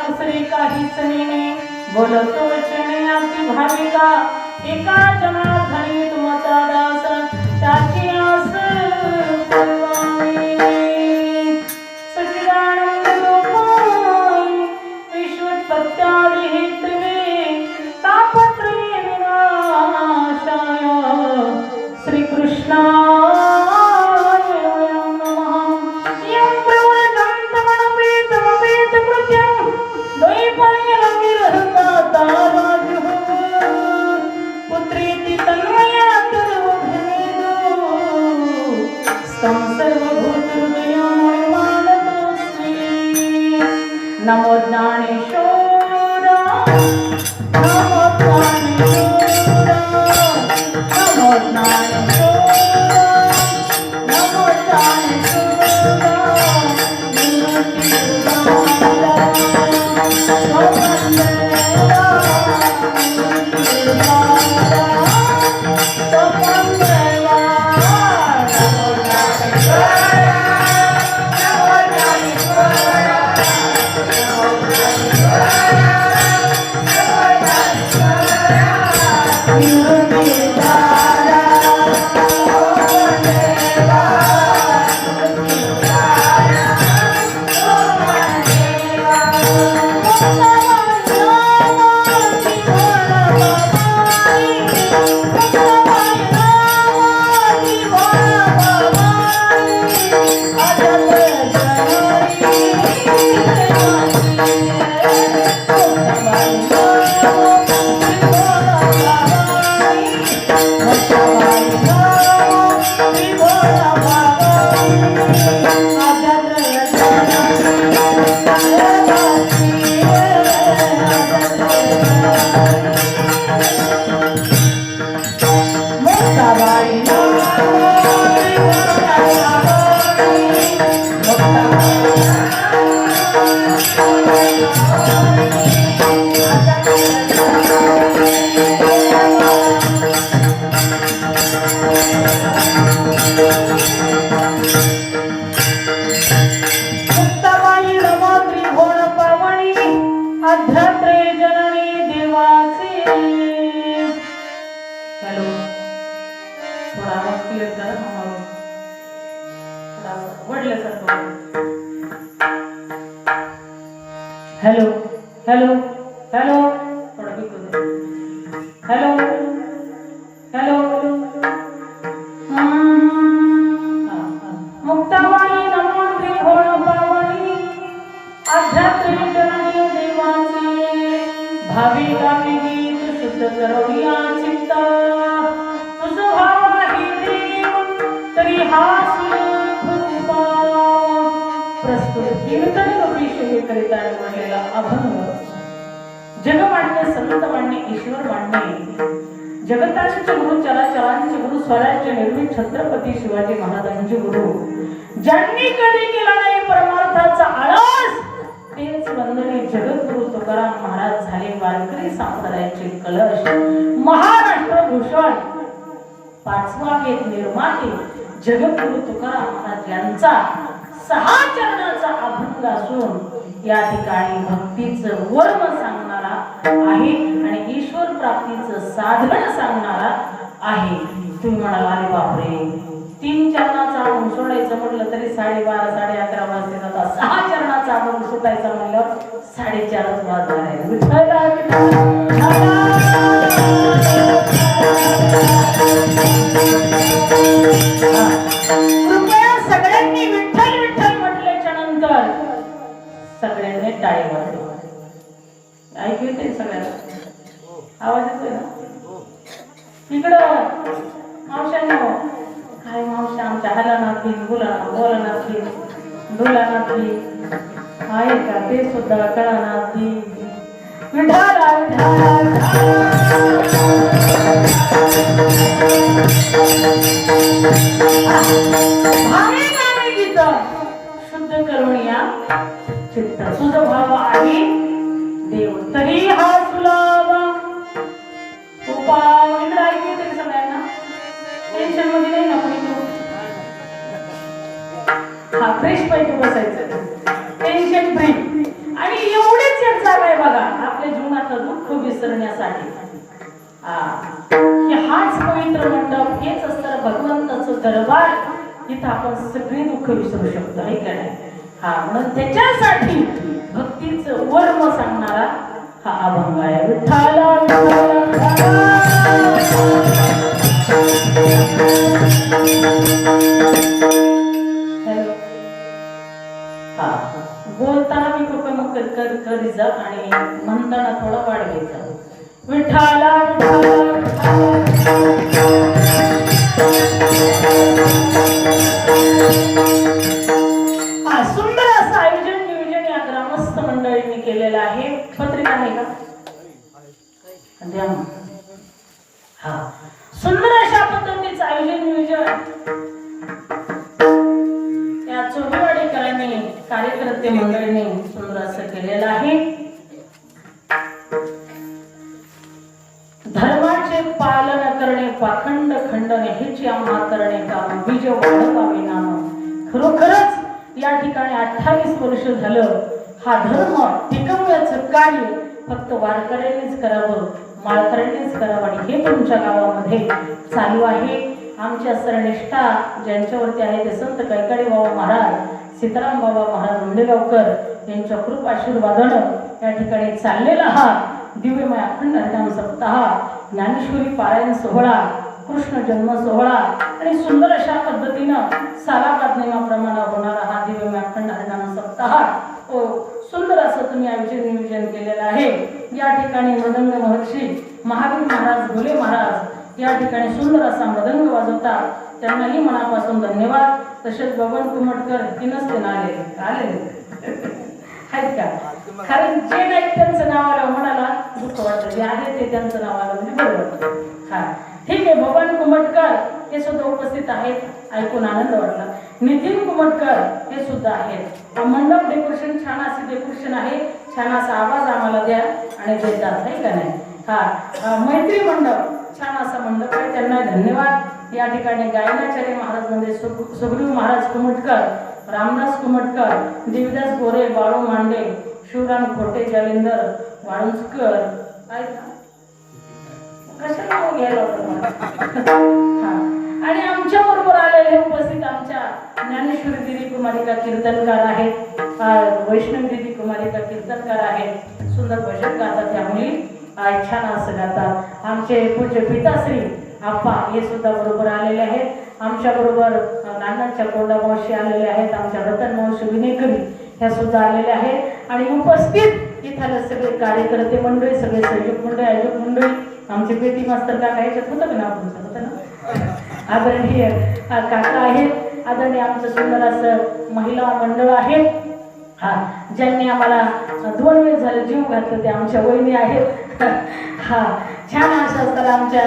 दुसरे काहीच नेणे बोलतो वचने अति भाविका एका जनार्दनी तुमचा दास त्याची आस पुरवावी सच्चिदानंद रूपाय विश्वोत्पत्त्यादि हेतवे तापत्रये विनाशाय श्री कृष्णाय नमः यं प्रवचन्तमनपेतमपेत कृत्यं द्वैपायनविरहता राजुः पुत्रेति तन्मया सर्वभूमेषु स्तं सर्वभूतहृदयो मानतोऽस्मि नमो ज्ञानेश्वर नमो ज्ञानेश्वर नमो ज्ञानेश्वर नमो Dnyaneshwar hello hello hello hello hello Muktabai नमो त्रिभुवन पावनी आध्यात्मिक जननी देवाचे भाविकांनी गीत शुद्ध करूया चित्त तुझ भाव आहे देव तरी हास खूपा प्रस्तुत कीर्तन रूपी करिता निवडलेला अभंग जग मांडणे संत मांडणे ईश्वर मांडणे जगताचे गुरु चराचरांचे गुरु स्वराज्य निर्मित छत्रपती शिवाजी महाराजांचे गुरु ज्यांनी कधी केला नाही परमार्थाचा आळस तेच वंदनीय जगद्गुरु तुकाराम महाराज झाले वारकरी संप्रदायाचे कलश महाराष्ट्र भूषण पाचवा वेद निर्माते जगद्गुरु तुकाराम महाराज यांचा 6 चरणाचा अभंग असून या ठिकाणी भक्तीचं वर्म सांगणारा आहे आणि ईश्वर प्राप्तीचं साधन सांगणारा आहे। तुम्ही म्हणाला अरे बापरे 3 चरणाचा अभंग सोडायचं म्हटलं तरी 12:30 11:30 वाजले जातात 6 चरणाचा अभंग सुटायचा म्हणल्यावर 4:30 वाजणार आहे। कृपया सगळ्यांनी विठ्ठल विठ्ठल म्हटल्याच्या नंतर सगळ्यांनी टाळी वाजवा। ऐकू येते सगळ्यांना आवाज येतोय ना इकडं मावशांनो काय मावशा आमच्या हलनाथी बोलनाथी डोलानाथी आहे का ते सुद्धा कळनाथी विठाला विठाला भावे गाणे गीत शुद्ध करुणिया चित्त तुझ भाव आहे देव तरी हा सुलभ उपाय इकडे ऐकू येते सगळ्यांना टेन्शन मध्ये नाही ना कोणी हा फ्रेश पैकी बसायचं टेन्शन फ्री आणि एवढेच विसरण्यासाठी हाच पवित्र मंडप, हेच असतं भगवंताचं दरबार. इथं आपण सगळी दुःख विसरू शकतो, आहे का नाही? म्हणून त्याच्यासाठी भक्तीचं वर्म सांगणारा हा अभंग आहे. विठ्ठला बोलताना मी कृपया करी जा आणि म्हणताना थोडा वाढ घ्यायचा. विठ्ठला सुंदर असं आयोजन नियोजन या ग्रामस्थ मंडळींनी केलेलं आहे. पत्रिका आहे का? सुंदर अशा पद्धतीचं आयोजन नियोजन या चोरवाडीकरांनी, कार्यकर्ते मंडळींनी सुंदर असं केलेलं आहे. धर्माचे पालन करणे, पाखंड खंडने हेची आम्हा करणे काम, बीज वाढवावे नाम. खरोखरच या ठिकाणी 28 वर्ष झालं हा धर्म टिकवण्याचं कार्य फक्त वारकऱ्यांनीच करावं, माळकऱ्यांनीच करावं आणि हे तुमच्या गावामध्ये चालू आहे. आमच्या सरनिष्ठा ज्यांच्यावरती आहे ते संत कैकाडी बाबा महाराज, सीताराम बाबा महाराज उंडेगावकर यांच्या कृपा आशीर्वादानं या ठिकाणी चाललेला हा दिव्यमय अखंड हरिनाम सप्ताह, ज्ञानेश्वरी पारायण सोहळा, कृष्ण जन्म सोहळा आणि सुंदर अशा पद्धतीनं सालाबाद नियमाप्रमाणे होणारा हा दिव्यमय अखंड हरिनाम सप्ताह सुंदर असं तुम्ही आयोजन नियोजन केलेलं आहे. या ठिकाणी मदंग महर्षी महावीर महाराज घोले महाराज या ठिकाणी सुंदर असा मदंग वाजवतात, त्यांनाही मनापासून धन्यवाद. तसेच बबन कुमटकर तीनच ते आले आहेत का? कारण जे नाही त्यांचं नाव आलं म्हणाला दुःख वाटतं, जे आहे ते त्यांचं नाव आलं म्हणजे बरोबर. ठीक आहे, बबन कुमटकर हे सुद्धा उपस्थित आहेत, ऐकून आनंद वाटला. नितीन कुमटकर हे सुद्धा आहेत. मंडप डेकोरेशन छान असे डेकोरेशन आहे, छान असा आवाज आम्हाला द्या आणि देतात, आहे का नाही? मैत्री मंडप छान असा मंडप आहे, त्यांना धन्यवाद. या ठिकाणी गायनाचार्य महाराज म्हणजे सुग्रीव महाराज कुमटकर, रामदास कुमटकर, देवीदास गोरे, बाळू मांडे, शिवराम खोटे, जालिंदर वाळुंजकर, कशाला घ्यायला आणि आमच्या बरोबर आलेले उपस्थित आमच्या ज्ञानेश्वरी दिदी कुमारिका कीर्तनकार आहेत, वैष्णवी दिदी कुमारिका कीर्तनकार आहेत, सुंदर भजन गातात त्या मुली, छान असं गातात. आमचे पूज्य पिताश्री आप्पा हे सुद्धा बरोबर आलेले आहेत. आमच्या बरोबर नानांच्या कोंडा मावशी आलेले आहेत, आमच्या रतन मावशी विनेकरी ह्या सुद्धा आलेल्या आहेत. आणि उपस्थित इथले सगळे कार्यकर्ते मंडळी, सगळे सहयोग मंडळी, आयोजक मंडळी, आमचे पेटी मास्तर काका याच्यात होतं का नाव तुमचं? होतं ना? आदरणीय काका आहेत, आदरणीय आमचं सुंदर असं महिला मंडळ आहे. ज्यांनी आम्हाला 2 वेळ झाले जीव घातलं ते आमच्या वहिनी आहेत. छान असं असताना आमच्या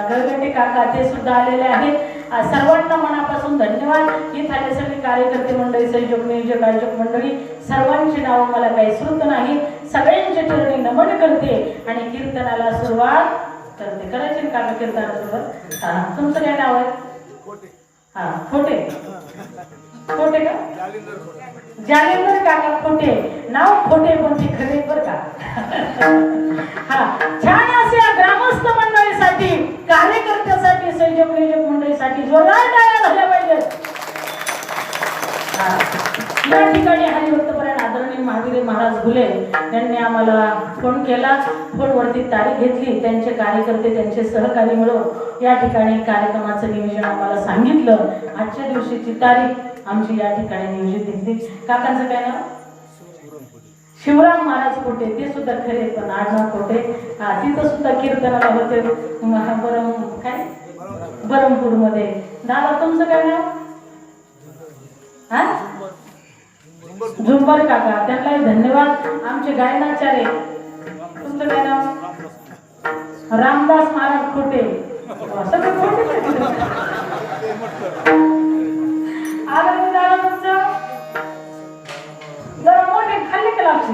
गळगंडे काका ते सुद्धा आलेले आहेत. सर्वांना मनापासून धन्यवाद. इथले सगळे कार्यकर्ते मंडळी, सहयोग नियोजक, आयोजक मंडळी, सर्वांची नावं मला काही श्रुत नाही, सगळ्यांच्या चरणी नमन करते आणि कीर्तनाला सुरुवात करते. करायची का कीर्तनाला सुरुवात? तुमचं काय नाव आहे? खोटे. खोटे का? जालिंदर काका खोटे, नाव खोटे पण ते खरे बर का. छान असे ग्रामस्थ मंडळीसाठी, कार्यकर्त्यासाठी, सहयोग नियोजक मंडळीसाठी जोरदार टाळ्या झाल्या पाहिजेत. या ठिकाणी हरिभक्तपरायण आदरणीय महावीर महाराज घुले यांनी आम्हाला फोन केला, फोनवरती तारीख घेतली, त्यांचे कार्यकर्ते त्यांचे सहकारी मिळून या ठिकाणी कार्यक्रमाचं नियोजन आम्हाला सांगितलं. आजच्या दिवशीची तारीख आमची या ठिकाणी नियोजित घेतली. काकांचं काय नाव? शिवराम महाराज खोटे, ते सुद्धा खरे पण आडनाव खोटे. तिथं सुद्धा कीर्तनाला होते बरमपूर मध्ये. दादा तुमचं काय नाव? झुंबर काका, त्यांनाही धन्यवाद. आमचे गायनाचार्य, तुमचं काय नाव? रामदास महाराज खोटे, सगळे खोटे. आदरणीय दादा तुमचं जरा मोठे खाल्ले का लागते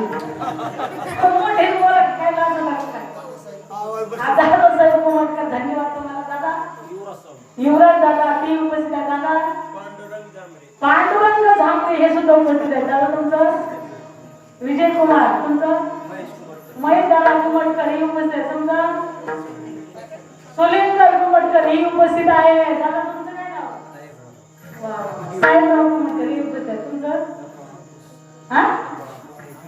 मोठे बोला काय लागलं साहेब कुमारकर, धन्यवाद तुम्हाला दादा. युवराज दादा ते उपस्थित आहे. दादा पांडुरंग झांबरे हे सुद्धा उपस्थित आहे. दादा तुमचं? विजय कुमार, तुमचं? महेश दादा घुमटकर ही उपस्थित आहे. समजा सोलेकर घुमटकर ही उपस्थित आहे. दादा तुमचं काय नाव? साहेबराव घुमटकर ही उपस्थित आहे. तुमचं हा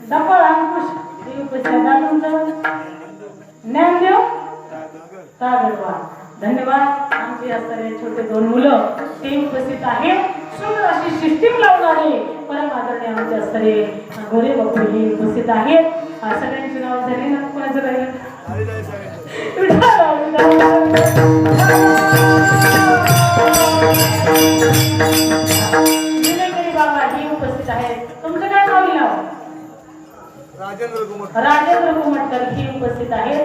डबल अंकुश ही उपस्थित आहे. दादा तुमचं ज्ञानदेव तागडवा. धन्यवाद. आमचे असणारे छोटे दोन मुलं ते उपस्थित आहेत. सुंदर अशी सिस्टीम लावणारे परम आदरणीय आमचे असणारे गोरे बापू हे उपस्थित आहेत. सगळ्यांची नाव झाली ना? कोणाचं राहिलं? विनयकरी बाबा ही उपस्थित आहेत. तुमचं काय नाव लिहावं? राजेंद्र घुमटकर ही उपस्थित आहेत.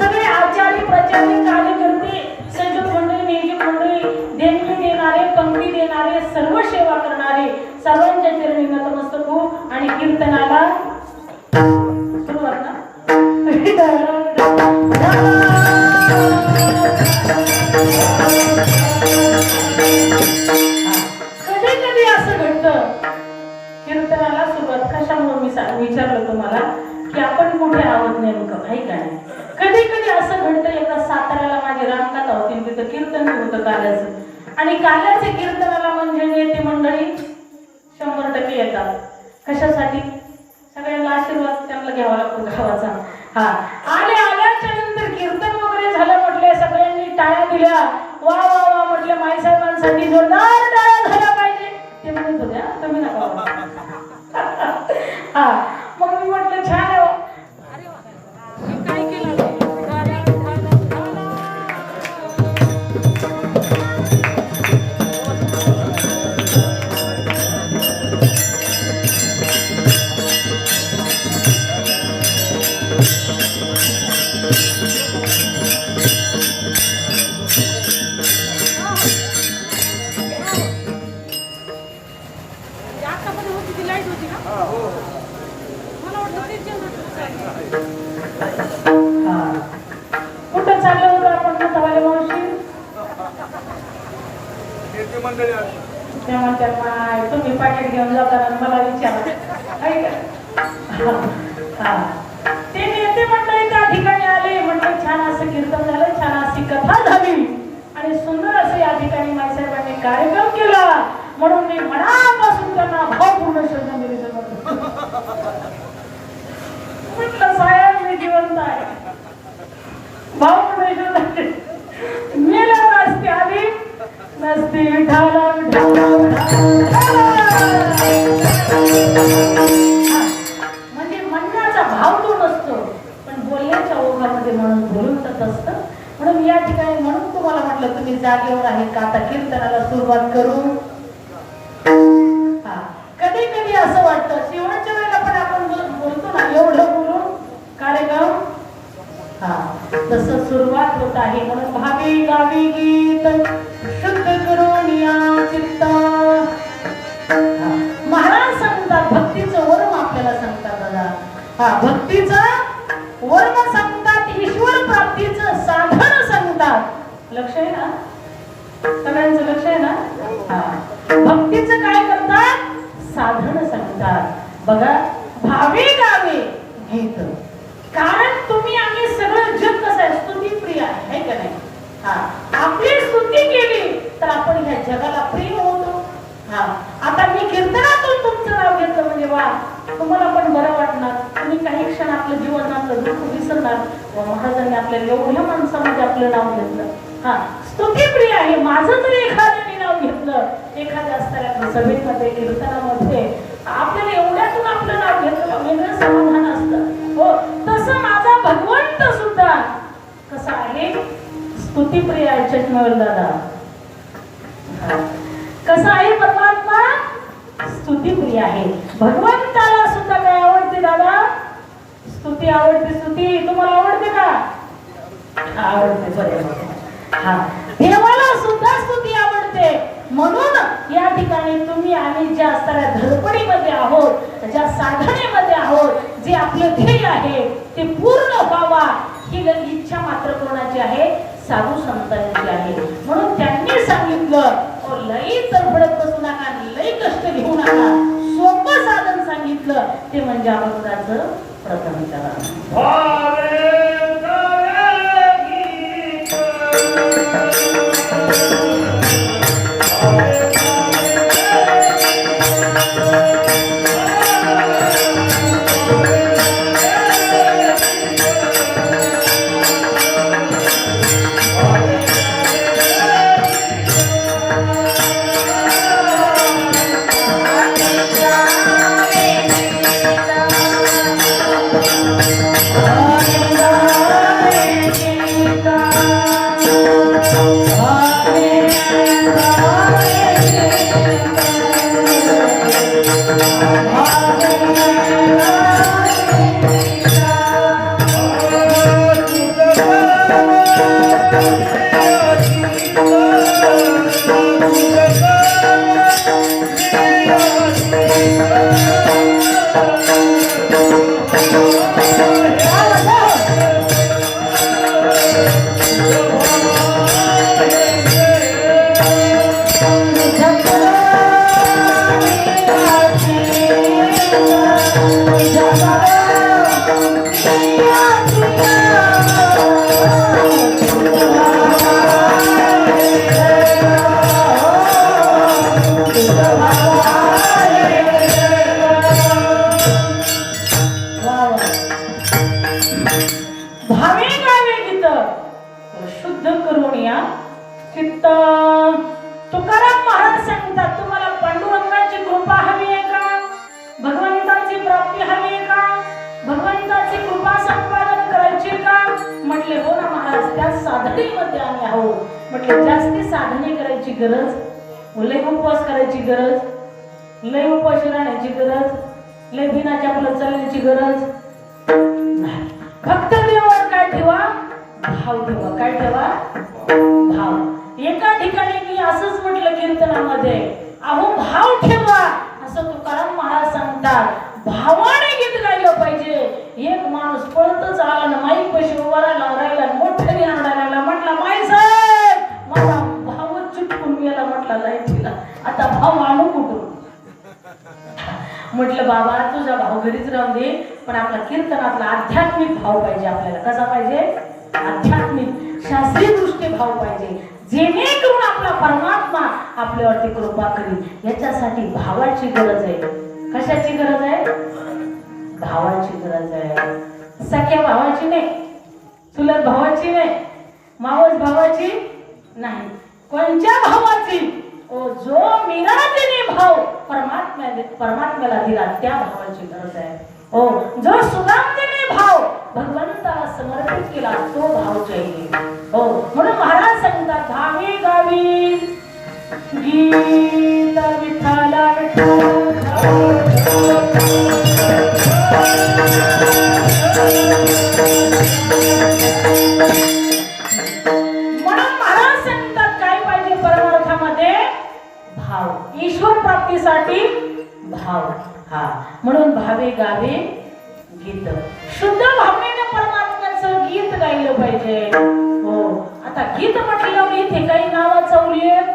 सगळे आचार्य प्रचारी कार्यकर्ते संयुक्त मंडळी नियोजक मंडळी देणगी देणारे पंक्ती देणारे सर्व सेवा करणारे सर्वांच्या चरणी नतमस्तक हो. आणि कीर्तनाला सुरुवात ना कधी कधी असं घडतं कीर्तनाला सुरुवात कशामुळे मी विचारलं तुम्हाला की आपण कुठे आहोत नेमकं आहे का नाही. कधी कधी असं घडतं एकदा साताऱ्याला माझी रामकथा होती तिथं कीर्तन होतं काल्याचं आणि काल्याचे कीर्तनाला म्हणजे नेते मंडळी 100% येतात. कशासाठी? सगळ्यांना आशीर्वाद त्यांना घ्यावा लागतो गावाचा. हा आल्याच्या नंतर कीर्तन वगैरे झालं म्हटले सगळ्यांनी टाळ्या दिल्या. वा वा वा म्हटले माईसाहेबांसाठी जोरदार टाळ्या झाल्या पाहिजे. ते म्हणत होते तुम्ही नका. हा मग मी म्हटलं छान आहे. काय केलं कुठं चाललं होतं आपण तवाले मावशी? तुम्ही पाकिट घेऊन जाताना मला विचारा ते नेते मंडळी त्या ठिकाणी आले. म्हटलं छान असं कीर्तन झालं, छान अशी कथा झाली आणि सुंदर असं या ठिकाणी माईसाहेबांनी कार्यक्रम केला म्हणून मी मनापासून त्यांना भावपूर्ण श्रद्धांजली म्हटलं साहेब मी जिवंत आहे. भावपूर्ण श्रद्धांजली मेल्यावर असते आधी नसते. विठाला म्हणजे म्हणण्याचा भाव तो नसतो पण बोलण्याच्या ओघामध्ये म्हणून बोलून जात असतं. म्हणून या ठिकाणी म्हणून तुम्हाला म्हटलं तुम्ही जागेवर आहे का आता कीर्तनाला सुरुवात करू. कधी कधी असं वाटतं शेवटच्या वेळेला पण आपण बोलतो ना एवढं बोलून कार्यक्रम तसं सुरुवात होत आहे. म्हणून भावी गावी गीत शुद्ध करून या चित्ता. महाराज सांगतात भक्तीचं वर्म आपल्याला सांगतात दादा. भक्तीचं वर्म सांगतात, ईश्वर प्राप्तीचं साधन सांगतात. लक्ष आहे ना सगळ्यांचं? लक्ष आहे ना? भक्तीचं काय करतात? साधन सांगतात. बघा भावी गावी गीत. कारण तुम्ही आम्ही सगळं जग कसं आहे स्तुतीप्रिय आहे का नाही. आपली स्तुती केली तर आपण ह्या जगाला प्रिय होतो. आता मी कीर्तनातून तुमचं नाव घेतलं म्हणजे वा तुम्हाला पण बरं वाटणार. तुम्ही काही क्षण आपलं जीवनातलं दुःख विसरणार. महाराजांनी आपल्याला एवढ्या माणसामध्ये आपलं नाव घेतलं. स्तुतीप्रिय आहे. माझं जरी एखाद्याने नाव घेतलं एखाद्या असणाऱ्या सभेमध्ये कीर्तनामध्ये आपल्याला एवढ्यातून आपलं नाव घेतलं वेगळं समाधान असतं. हो तसं माझा भगवंत सुद्धा कसा आहे स्तुतीप्रिय आहे. चष्म्यावर दादा कसा आहे परमात्मा? स्तुतीप्रिय आहे. भगवंताला सुद्धा काय आवडते दादा? स्तुती आवडते. स्तुती तुम्हाला आवडते का? आवडते. बरोबर. देवाला सुद्धा स्तुती आवडते. म्हणून या ठिकाणी तुम्ही आम्ही ज्या असणाऱ्या धडपडीमध्ये आहोत, ज्या साधनेमध्ये आहोत, जे आपलं ध्येय आहे ते पूर्ण व्हावा ही इच्छा मात्र कोणाची आहे? साधू संतांची आहे. म्हणून त्यांनी सांगितलं लई तडफडत बसू नका, लई कष्ट घेऊ नका. सोपं साधन सांगितलं ते म्हणजे अभंगाचं प्रथम चरण. गरज, लय उपवास करायची गरज, लय उपाशी राहण्याची गरज, लय बिनाच्या आपलं चालण्याची गरज नाही. फक्त देवावर काय ठेवा? भाव ठेवा. काय ठेवा? भाव. एका ठिकाणी मी असंच म्हटलं कीर्तनामध्ये, अहो भाव ठेवा असं तुकाराम महाराज सांगतात. भावाने गीत गायलं पाहिजे. एक माणूस पळतच आला ना, माईक पैसे उभा राहिला, मोठ्याने आणायला म्हटला, माई साहेब माझा भावच चुटकून गेला. म्हटला लाईटीला, आता भाव आणू कुठून? म्हटलं बाबा तुझा भाव घरीच राहून दे, पण आपला कीर्तनातला आध्यात्मिक भाव पाहिजे. आपल्याला कसा पाहिजे? आध्यात्मिक शास्त्रीय दृष्टी भाव पाहिजे, जेणेकरून आपला परमात्मा आपल्यावरती कृपा करील. याच्यासाठी भावाची गरज आहे. कशाची गरज आहे? भावाची गरज आहे. सख्या भावाची नाही, चुलत भावाची नाही, मावस भावाची नाही. कोणत्या भावाची? जो मिराजीने भाव परमात्म्याला दिला त्या भावाची गरज आहे. जो सुदामजीने भाव भगवंताला समर्पित केला तो भाव चाहिए. म्हणून महाराज सांगतात, भावी गावी गीत विठ्ठला ईश्वर प्राप्तीसाठी भाव. म्हणून भावे गावे गीत, शुद्ध भावनेने परमात्म्याचं गीत गायलं पाहिजे. आता गीत म्हटल्यावर इथे काही नावाचा उल्लेख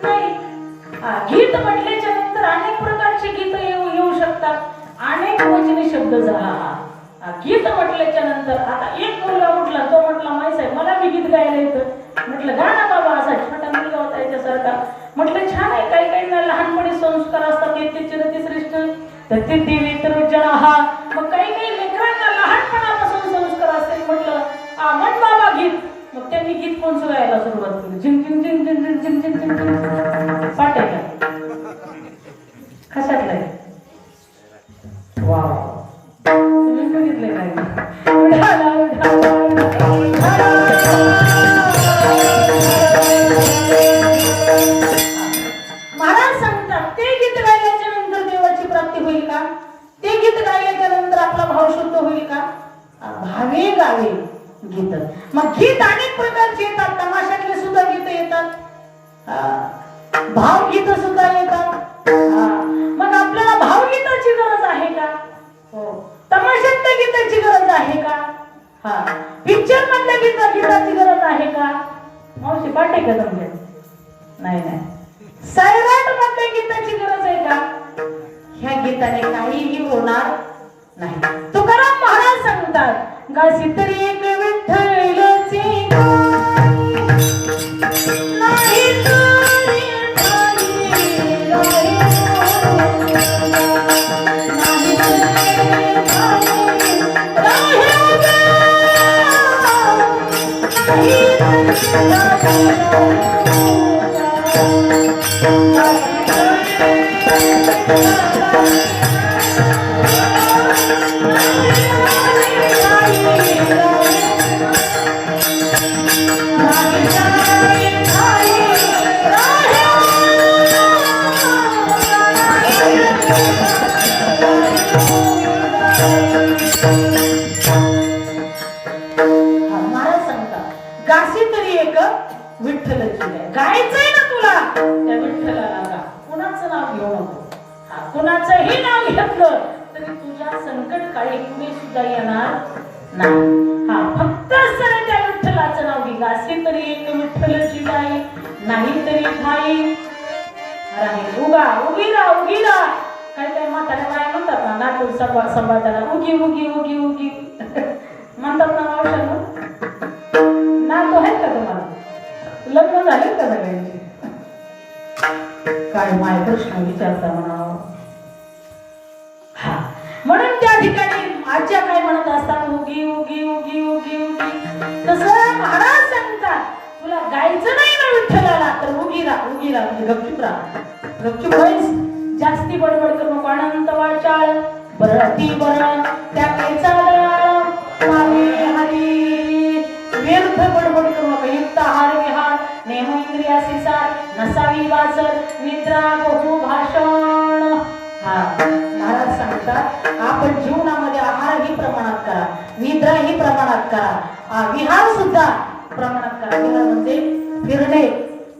नाही. गीत म्हटल्याच्या नंतर अनेक प्रकारचे गीत येऊ शकतात, अनेक वचनी शब्द गीत म्हटल्याच्या नंतर आता एक मुलगा म्हटला, तो म्हटला माई साहेब मला बी गीत गायला येतं. म्हटलं गा ना बाबा. असा छोटा मुलगा होता याच्यासारखा. म्हटलं छान आहे. काही काही ना लहानपणी संस्कार असतात, येते श्रेष्ठ तर ते देवी तर जन. मग काही काही लेकरांना लहानपणापासून संस्कार असतात. म्हटलं म्हण बाबा गीत. मग त्यांनी गीत कोणचं गायला सुरुवात केली? झिंग झिंग झिंग झिंग झिंग झिंग झिंग झिंग झिंग. पाठ आहे का? कशातलं आहे? वाव, तुम्ही बघितलंय काय? महाराज सांगतात, ते गीत गायल्याच्या नंतर देवाची प्राप्ती होईल का? ते गीत गायल्याच्या नंतर आपला भाव शुद्ध होईल का? भावे गावे गीत. मग गीत अनेक प्रकारचे येतात. तमाशातले सुद्धा गीत येतात, भावगीत सुद्धा येतात. मग आपल्याला भावगीताची गरज आहे का? तमाशातल्या गीताची गरज आहे का? पिक्चर मधल्या गीताची गरज आहे का? मावशी पाठ आहे का तुमच्या? नाही. सैराट मधल्या गीताची गरज आहे का? ह्या गीताने काहीही होणार नाही. तुकाराम महाराज सांगतात, गासी तरी एक विठ्ठलाची नाही गायचंय ना तुला, त्या विठ्ठलाला गा. कुणाचं नाव घेऊ नको. कुणाचंही नाव घेतलं तरी तुझ्या संकट काळी कुणी सुद्धा येणार नाही. फक्त सरळ त्या विठ्ठलाचं नाव घे. गासी तरी एक विठ्ठलाची गाई, नाही तरी ठाई राही. उगा उगीरा काही काही म्हाताऱ्या बाया म्हणतात ना नातू सांभाळताना उगी उगी उगी उगी म्हणतात ना मावशांना. नातू आहेत का तुम्हाला? लग्न झाले का सगळ्यांची? काय माय प्रश्न विचारता म्हणावं. हा म्हणून त्या ठिकाणी आज्या काय म्हणत असतात उगी उगी उगी उगी उगी. तसं महाराज सांगतात तुला गायचं नाही ना विठ्ठलाला तर उगी राहा उगी राहा म्हणजे गपचूप राहा. गपचूप व्हायच, जास्ती बडबड करू नको. अनंत वाचाळ बरती बरं त्या केचाळ मागे हरी. व्यर्थ बडबड करू नका. युक्त आहार विहार नेम इंद्रियासी सार नसावी वाचर निद्रा बहु भाषण. हा महाराज सांगतात आपण जीवनामध्ये आहार ही प्रमाणात करा, निद्रा ही प्रमाणात करा, विहार सुद्धा प्रमाणात करा. विहार म्हणजे फिरणे.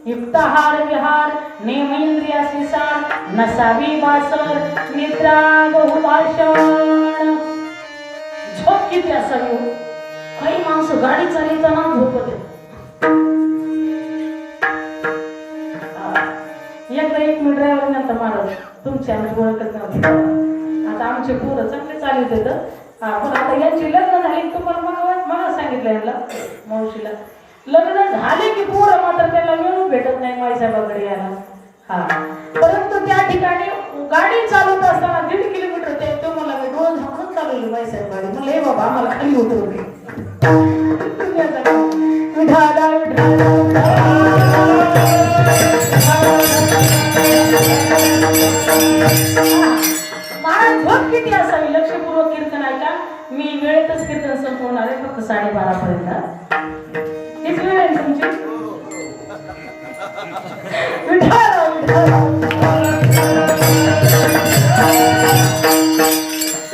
युक्त आहार विहार नेम इंद्रियासी सार नसावी वाचर निद्रा बहु भाषण. झोप किती असावी? काही माणसं गाडी चालवताना झोपत आहेत. एकदा एक मी ड्रायव्हर नंतर महाराज तुमची आमची ओळखच नव्हती. आता आमचे पोरं चांगले चालत येत. पण आता यांची लग्न झाली तुम्हाला मला सांगितलं यांना मावशीला लग्न झाले की पोरं मात्र त्याला मिळून भेटत नाही माईसाहेबाकडे यायला. हा परंतु त्या ठिकाणी गाडी चालवत असताना 1.5 किलोमीटर ते मला मी डोळ झाकून चालवली माईसाहेब गाडी. म्हणलं हे बाबा आम्हाला खाली उतरवली. विठाला महाराज झोप किती असावी? लक्षपूर्वक कीर्तन ऐका. मी वेळेतच कीर्तन संपवणार आहे फक्त 12:30 पर्यंत. तीच वेळ आहे तुमची.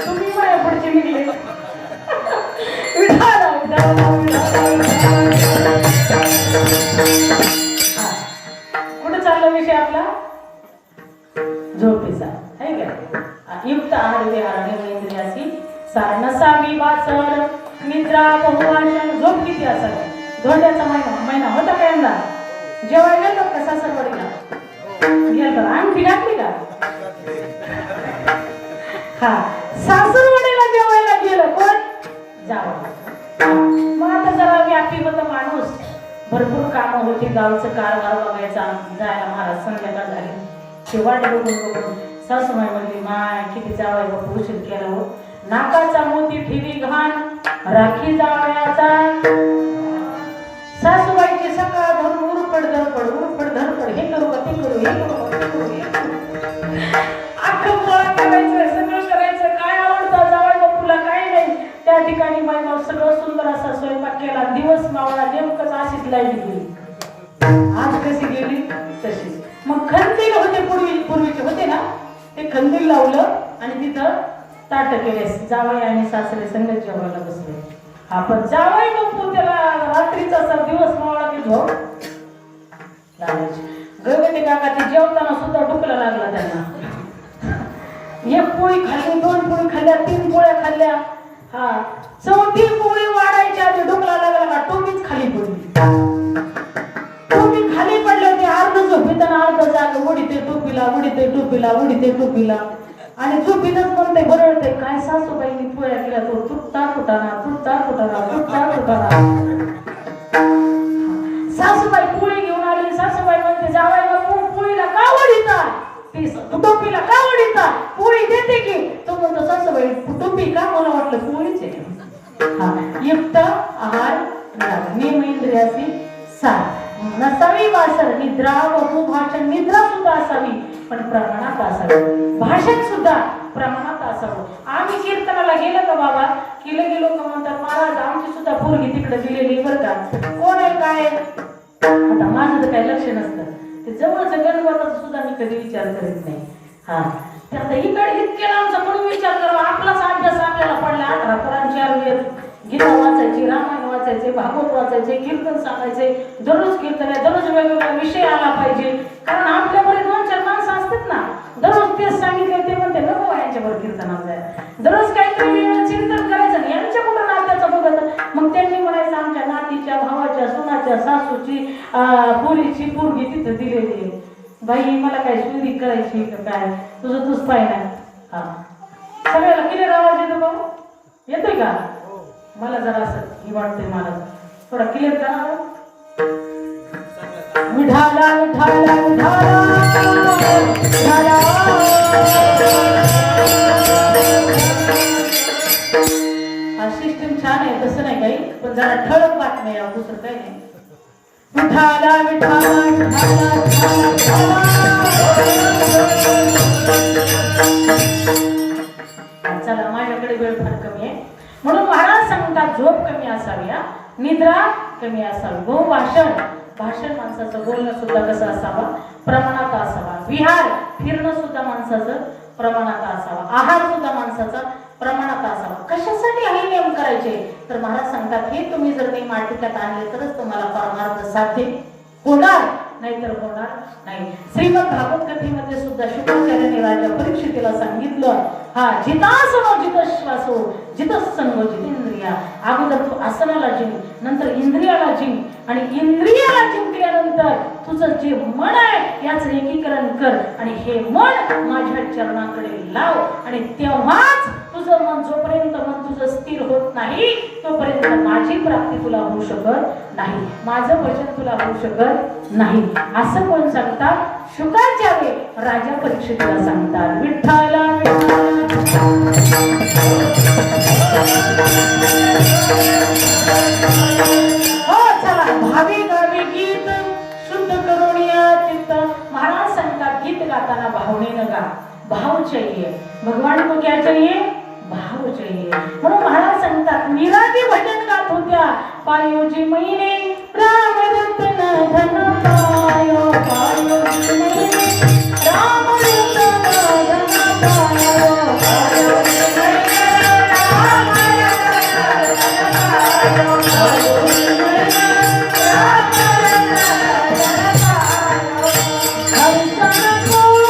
तुम्ही माझ्या पुढचे निघले. कुठे चालला विषय आपला? झोपेचा आहे का? युक्त आहार विहार इंद्रियासी सार नसावी वाचर निद्रा बहुभाषण. झोप किती असावी? धोंड्याचा महिना होता का यंदा? जेवायला गेलो का सासरवाडीला? गेलो. अंगठी घातली का? हा सासरवाडीला जेवायला गेलं कोण? जावं. मग आता जरा व्यापी होता माणूस. भरपूर कामं होती. गावचं कारभार बघायचा. जायला महाराज संध्याकाळ झाली. ते वाट बघून सासूबाई म्हणली माय किती जावाय बापू उशीर केला हो. नाकाचा मोती ठेवी घाण राखी जावयाचा. सासूबाईची सकाळ धरून उरपड धरपड हे करू का ते करू हे करू ते करू अख्खं गोळा करायचं सगळं करायचं. काय आवडतं जावई बापूला काय नाही. त्या ठिकाणी बाई सगळं सुंदर असा स्वयंपाक केला. दिवस मावळा नेमकंच अशीच लाईट गेली. आज कशी गेली तशीच. मग खंदील होते पूर्वीचे होते ना ते खंदील लावलं आणि तिथं ताट केले. जावई आणि सासरे संगत जेवायला बसले. आपण जावई बापू त्याला रात्रीचा असा दिवस मावळा की झोप लागायची. गगते काकाची जेवताना सुद्धा डुकला लागला त्यांना. 1 पोळी खाल्ली 2 पोळी खाल्ल्या 3 पोळ्या खाल्ल्या. हा 4थी पोळी वाढायच्या आधी डुकला लागला का टोपीच खाली पडली. टोपी खाली पडले होते. अर्ध झोपीताना अर्ध जाग उडीते टोपीला आणि झोपीतच म्हणते बरळते काय सासूबाईंनी पोळ्या केल्या तो तुटता फुटाना. सासूबाई पोळी घेऊन आली. सासूबाई म्हणते जावाई बापू पोळीला का वडीता? टोपीला का वडीता? पोळी देते की. तो म्हणतो सासूबाई टोपी का? मला वाटलं पोळीच आहे. हा युक्त आहार नेम इंद्रियासी सार नसावी वासर निद्रा बहु भाषण. निद्रा सुद्धा असावी पण प्रमाणात असावी. भाषण सुद्धा प्रमाणात असावं. आम्ही कीर्तनाला गेलो का बाबा की लगे लोक म्हणतात महाराज आमची सुद्धा पोरगी तिकडे दिलेली बरं का. कोण आहे काय? आता माझं तर काही लक्ष नसतं. ते जवळचं गणपताचा सुद्धा मी कधी विचार करीत नाही. हा ते आता इकडे इतके आमचा म्हणून विचार करावा. आपलाच अभ्यास आपल्याला पडला. 18 पुराण 4 वेद गीता वाचायची, रामायण वाचायचे, भागवत वाचायचे, कीर्तन सांगायचे. दररोज कीर्तन आहे. दररोज वेगवेगळा विषय आला पाहिजे. कारण आपल्याकडे 2-4 माणसं असतात ना दररोज तेच सांगितलं ते म्हणते नको यांच्यावर कीर्तनात जायला. दररोज काहीतरी चिंतन करायचं नाही. यांच्या कुठं नात्याचं बघत. मग त्यांनी म्हणायचं आमच्या नातीच्या भावाच्या सुनाच्या सासूची पोरीची पोरगी तिथं दिलेली आहे. बाई मला काय सुरी करायची का काय तुझं तूच पाहिजे. हा सगळ्याला क्लिअर आवाज येतो का? येतोय का? मला जरा असं ही वाटतंय, मला थोडा क्लिअर करा. विठाला विठाला विठाला विठाला. हा सिस्टीम छान आहे, तसं नाही काही, पण जरा ठळक बातमी आहे, दुसरं काही नाही. विठाला विठाला विठाला विठाला. चला, माझ्याकडे वेळ फार कमी आहे म्हणून महाराज सांगतात झोप कमी असावी, निद्रा कमी असावी. बहुभाषण भाषण माणसाचं बोलणं सुद्धा कसं असावा? प्रमाणात असावा. विहार फिरणं सुद्धा माणसाचं प्रमाणात असावा. आहार सुद्धा माणसाचा प्रमाणात असावा. कशासाठी हे नियम करायचे? तर महाराज सांगतात हे तुम्ही जर नियम आटोक्यात आणले तरच तुम्हाला परमार्थ साध्य होणार, नाहीतर होणार नाही. श्रीमद भागवत कथेमध्ये सुद्धा शुक्राचार्याने राजा परीक्षितीला सांगितलं, हा जितासनो जितश्वासो जितसंगो जितेंद्रिया. अगोदर तू आसनाला जिंक, नंतर इंद्रियाला जिंक, आणि इंद्रियाला जिंकल्यानंतर तुझं जे मन आहे याचं एकीकरण कर, आणि हे मन माझ्या चरणाकडे लाव. आणि तेव्हाच तुझं मन, जोपर्यंत मन तुझं स्थिर होत नाही तोपर्यंत माझी प्राप्ती तुला होऊ शकत नाही, माझं वचन तुला होऊ शकत नाही. असं कोण सांगतात? शुक्राचार्य राजा परीक्षितीला सांगतात. विठ्ठला हो चला, भावी गावी गीत शुद्ध करून या चित्त. महाराज सांगतात गीत गाताना भावनेनं गा. भाव चाहिए, भगवान को क्या चाहिए? भाव चाहिए. म्हणून महाराज सांगतात मीराजी भजन गात होत्या. पायोजी महिने राम रतन धन पायो, पायोजी महिने राम रतन धन पायो, पायोजी महिने राम रतन धन पायो, पायोजी महिने राम रतन धन पायो. हरिचरण कोई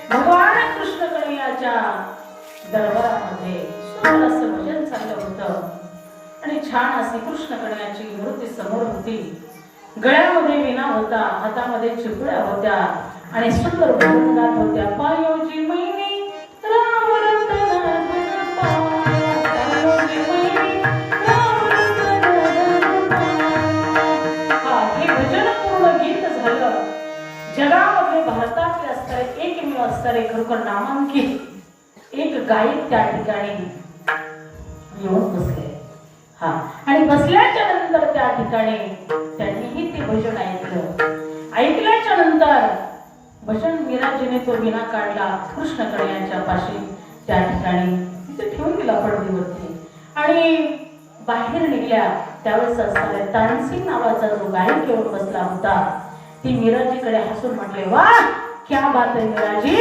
भगवान कृष्ण कन्हैयाच्या दरबारामध्ये सुंदर असं भजन चाललं होतं, आणि छान अशी कृष्ण कन्हैयाची मूर्ती समोर होती. गळ्यामध्ये वीणा होता, हातामध्ये चिपळ्या होत्या, आणि सुंदर भजन गात होत्या. पायोजी महिने राम रतन धन पायो, पायोजी महिने राम रतन धन पायो. हे भजन पूर्ण गीत झालं. जगामध्ये भारतातले असणारे एकमेव असणारे खरोखर नामांकित एक गायक त्या ठिकाणी येऊन बसले. हा, आणि बसल्याच्या नंतर त्या ठिकाणी त्यांनीही ते भजन ऐकलं. ऐकल्याच्या नंतर भजन मीराजीने तो विणा काढला कृष्ण कन्हैयाच्या पाशी, त्या ठिकाणी तिथे ठेवून दिला पडदीवरती, आणि बाहेर निघल्या. त्यावेळेस असणारे तानसिंग नावाचा जो गायक येऊन बसला होता, ती मीराजीकडे हसून म्हटले, वाह क्या बात है मीराजी,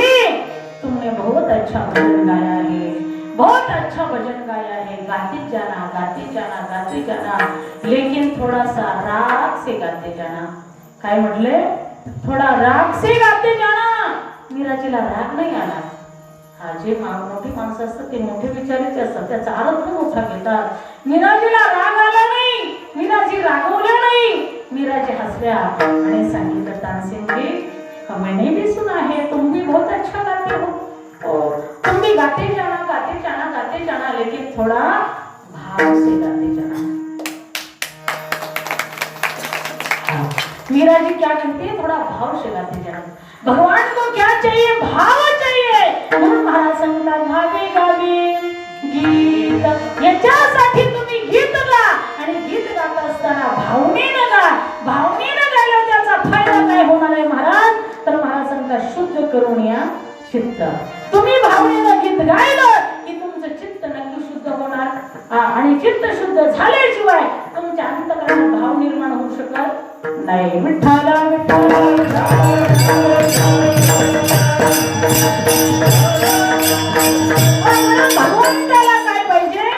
तुमने बहुत अच्छा भजन गाया है, बहुत अच्छा भजन गाया है. गाते जाना गाते जाना गाते जाना, लेकिन थोड़ा सा राग से गाते जाना. काय म्हटले? थोडा राग से गाते जाना. मीराजीला राग नाही आला. हा, जे मोठी माणसं असतात ते मोठे विचाराचे असतात, त्याचा अर्थ मोठा घेतात. मीराजीला राग आला नाही, मीराजी रागवल्या नाही. मीराजी हसल्या आणि सांगितलं, तानसेन जी मैंने भी सुना है, तुम भी बहुत अच्छा गाते हो, और तुम भी गाते जाना गाते जाना गाते जाना, लेकिन थोड़ा भाव से गाते जाना. मीराजी क्या कहती है? थोड़ा भाव से गाते जाना. भगवान को क्या चाहिए? भाव चाहिए. म्हणून महाराज सांगतात भावे गावे गीत. याच्यासाठी तुम्ही गीत गा, आणि गीत गात असताना भावनेनं गा. भावनेनं गायला त्याचा फायदा काय होणार आहे महाराज? तर महाराज सांगतात शुद्ध करून या चित्त. तुम्ही भावनेनं गीत गायलं की तुमचं चित्त नक्की शुद्ध होणार, आणि चित्त शुद्ध झाल्याशिवाय तुमच्या अंतःकरणात भाव निर्माण होऊ शकत नाही विठ्ठला विठ्ठला भगवंताला काय पाहिजे?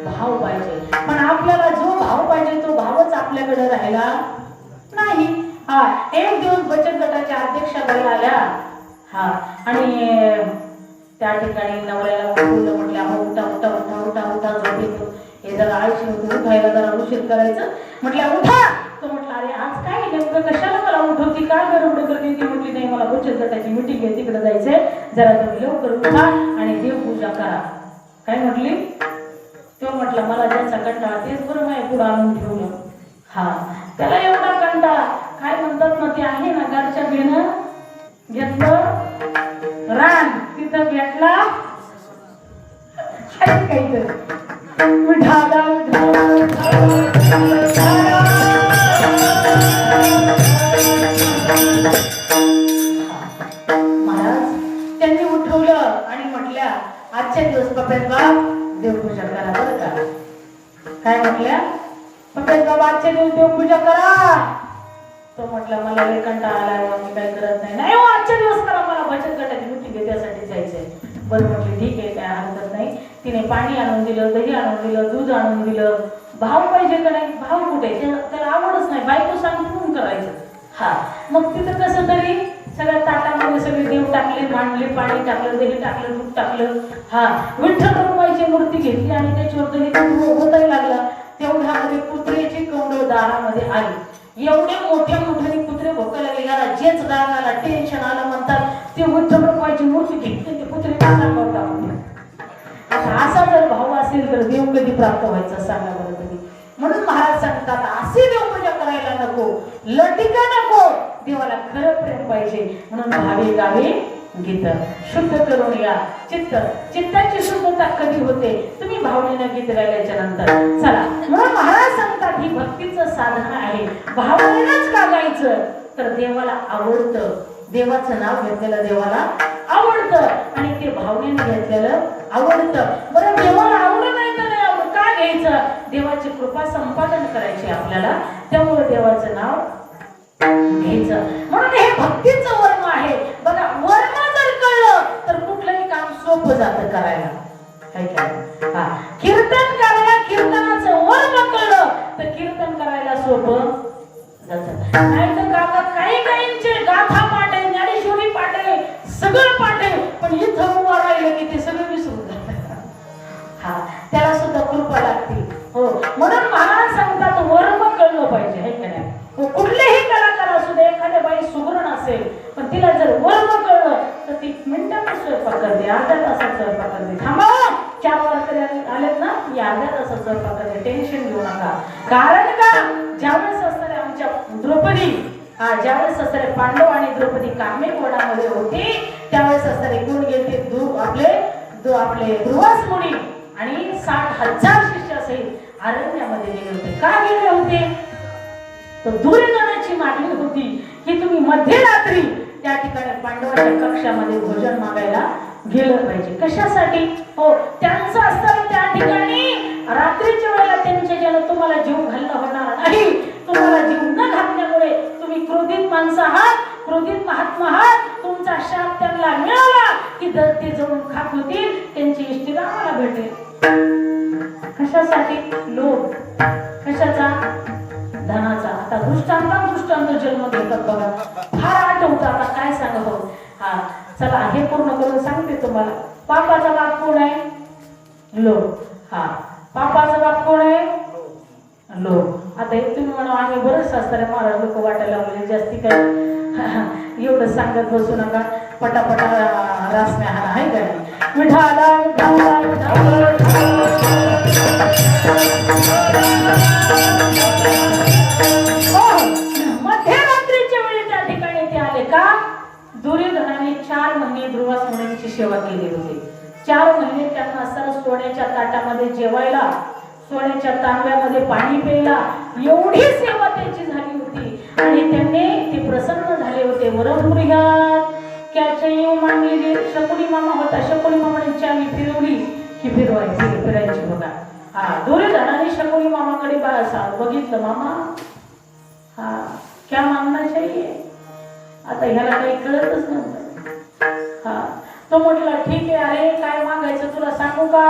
भाव पाहिजे. पण आपल्याला जो भाव पाहिजे तो भावच आपल्याकडे राहिला नाही. हा एक दिवस बचत गटाच्या अध्यक्षाकडे आल्या. हा आणि त्या ठिकाणी नवऱ्याला उठवलं. म्हटलं हो उठा उठा उठा उठा उठा झोपेतून हे जरा आळशी होतो, उठायला जरा उशीर करायचं. म्हटलं उठा. तो म्हटलं अरे आज काय नेमकं कशाला मला उठवती, काय गडबड करते ती? म्हटली नाही मला बचत गटाची मीटिंग आहे तिकडे जायचंय, जरा तुम्ही लवकर उठा आणि देवपूजा करा. काय म्हटली? तो म्हटलं मला ज्याचा कंटाळा तेच बरं माझ्या पुढं आणून ठेवलं. हा त्याला एवढा कंटाळा. काय म्हणतात ना ते आहे ना घरच्या घेणं घेतलं रान तिथं भेटला काहीतरी विठाला महाराज त्यांनी उठवलं आणि म्हटल्या आजच्या दिवस पप्यात बाप देवपूजा करा बरं का. काय म्हटल्या? पप्यात बाबा आजच्या दिवस देवपूजा करा. तो म्हटला मला लय कंटाळा आलाय, मी काही करत नाही. नाही हो आजच्या दिवस करा, मला बचत गटाची मीटिंग आहे त्यासाठी जायचंय. बरं म्हटली ठीक आहे काय हरकत नाही. तिने पाणी आणून दिलं, दही आणून दिलं, दूध आणून दिलं. भाव पाहिजे का नाही? भाव कुठे? त्याला आवडच नाही, बायको सांगून म्हणून करायचं. हा मग तिथं कसं तरी सगळ्या ताटामध्ये सगळे देव टाकले, मांडले, पाणी टाकलं, दही टाकलं, दूध टाकलं. हा विठ्ठल रखुमाईची मूर्ती घेतली आणि त्याच्यावर दही होताही लागला. तेवढ्यामध्ये कुत्र्याची कौंड दारामध्ये आली. एवढे मोठ्या मोठ्याने कुत्रे भोकायला गेला, जेच राग आला, टेन्शन आलं म्हणतात ते विठ्ठल रखुमाईची मूर्ती घेतली ते कुत्रे टाकून टाकून. असा जर भाव असेल तर देव कधी प्राप्त व्हायचा सांगा बरं कधी. म्हणून महाराज सांगतात असे देवपूजा करायला नको, लटिका नको, देवाला खरं प्रेम पाहिजे. म्हणून भावे गावे गीत शुद्ध करून या चित्त. चित्ताची शुद्धता कधी होते? तुम्ही भावनेनं गीत गायल्याच्या नंतर. चला म्हणून महाराज सांगतात ही भक्तीचं साधन आहे. भावनेनंच का गायचं? तर देवाला आवडतं. देवाचं नाव घेतलेलं देवाला आवडतं आणि ते भावनेने घेतलेलं आवडतं. बरं देवाला आवडत नाही तर नाही आवडत का घ्यायचं? देवाची कृपा संपादन करायची आपल्याला, त्यामुळे देवाचं नाव घ्यायचं. म्हणून हे भक्तीचं वर्म आहे बघा. वर्म जर कळलं तर कुठलंही काम सोपं जातं करायला. काय काय हा कीर्तन करायला कीर्तनाचं वर्म कळलं तर कीर्तन करायला सोपं जातं. नाही तर काका काही काहींचे गाथा पाठ आहे, ज्ञानेश्वरी पाठ आहे, सगळं पाठ आहे, पण इथं उभा राहिलं की ते सगळं विसरून जातं. हा त्याला सुद्धा कृपा लागते. हो म्हणून महाराज सांगतात वर्म कळलं पाहिजे. हे का नाही? कुठलेही कलाकार असू दे, एखाद्या बाई सुगरण असेल पण तिला जर वर्म कळलं तर ती मिनिटात स्वयंपाक करते, अर्ध्या तासात स्वयंपाक करते. थांबा 4 वाजता आलेत ना, ती अर्ध्या तासात स्वयंपाक करते. टेन्शन घेऊ नका. कारण का ज्यावेळेस असणारे आमच्या द्रौपदी ज्यावेळेस असणारे पांडव आणि द्रौपदी कामेक वनामध्ये होते त्यावेळेस असणारे गुण गेले आपले दुर्वास मुनी आणि 60,000 शिष्यासहित अरण्यामध्ये गेले होते. का गेले होते? तर दुर्योधनाची मागणी होती की तुम्ही मध्यरात्री त्या ठिकाणी पांडवाच्या कक्षामध्ये भोजन मागायला गेलं पाहिजे. कशासाठी? हो त्यांचं असतं त्या ठिकाणी रात्रीच्या वेळेला त्यांच्या ज्याला तुम्हाला जीव घालणं होणार नाही. तुम्हाला जीव न घातल्यामुळे तुम्ही क्रोधित माणसं आहात, क्रोधित महात्मा आहात. तुमचा शाप त्यांना मिळाला की जर ते जाऊन खात होतील त्यांची इष्टी आम्हाला भेटेल. कशासाठी? लोभ. कशाचा? धनाचा. आता दृष्टांत जन्म घेतात बघा. फार आठवतं आता काय सांगतो. हा चला हे पूर्ण करून सांगते तुम्हाला. पापाचा बाप कोण आहे? लोभ. हा पापाचा बाप कोण आहे? लोभ. आता हे तुम्ही म्हणा आम्ही बरेच शास्त्र महाराज लोक वाटायला लागले जास्ती काय एवढं सांगत बसू नका. पटापटा रासण्या हा आहे का नाही? विठाला मध्यरात्रीच्या वेळी त्या ठिकाणी ते आले का? दुर्योधनाने 4 महिने दुर्वास मुनींची सेवा केली होती. 4 महिने त्यांना असताना सोन्याच्या ताटामध्ये जेवायला, सोन्याच्या तांब्यामध्ये पाणी प्यायला, एवढी सेवा त्यांची झाली होती आणि त्यांनी ते प्रसन्न झाले होते. वरपुऱ्यात क्याचयू मांडलेली शकुनी मामा होता. शकुनी मामाने चावी फिरवली की फिरायची बघा. हा दुर्योधनाने शकुनी मामाकडे बघितलं. मामा हा क्या मागना चाहिए? आता ह्याला काही कळतच नव्हतं. हा, तो म्हटला ठीक आहे, अरे काय मागायचं तुला सांगू का?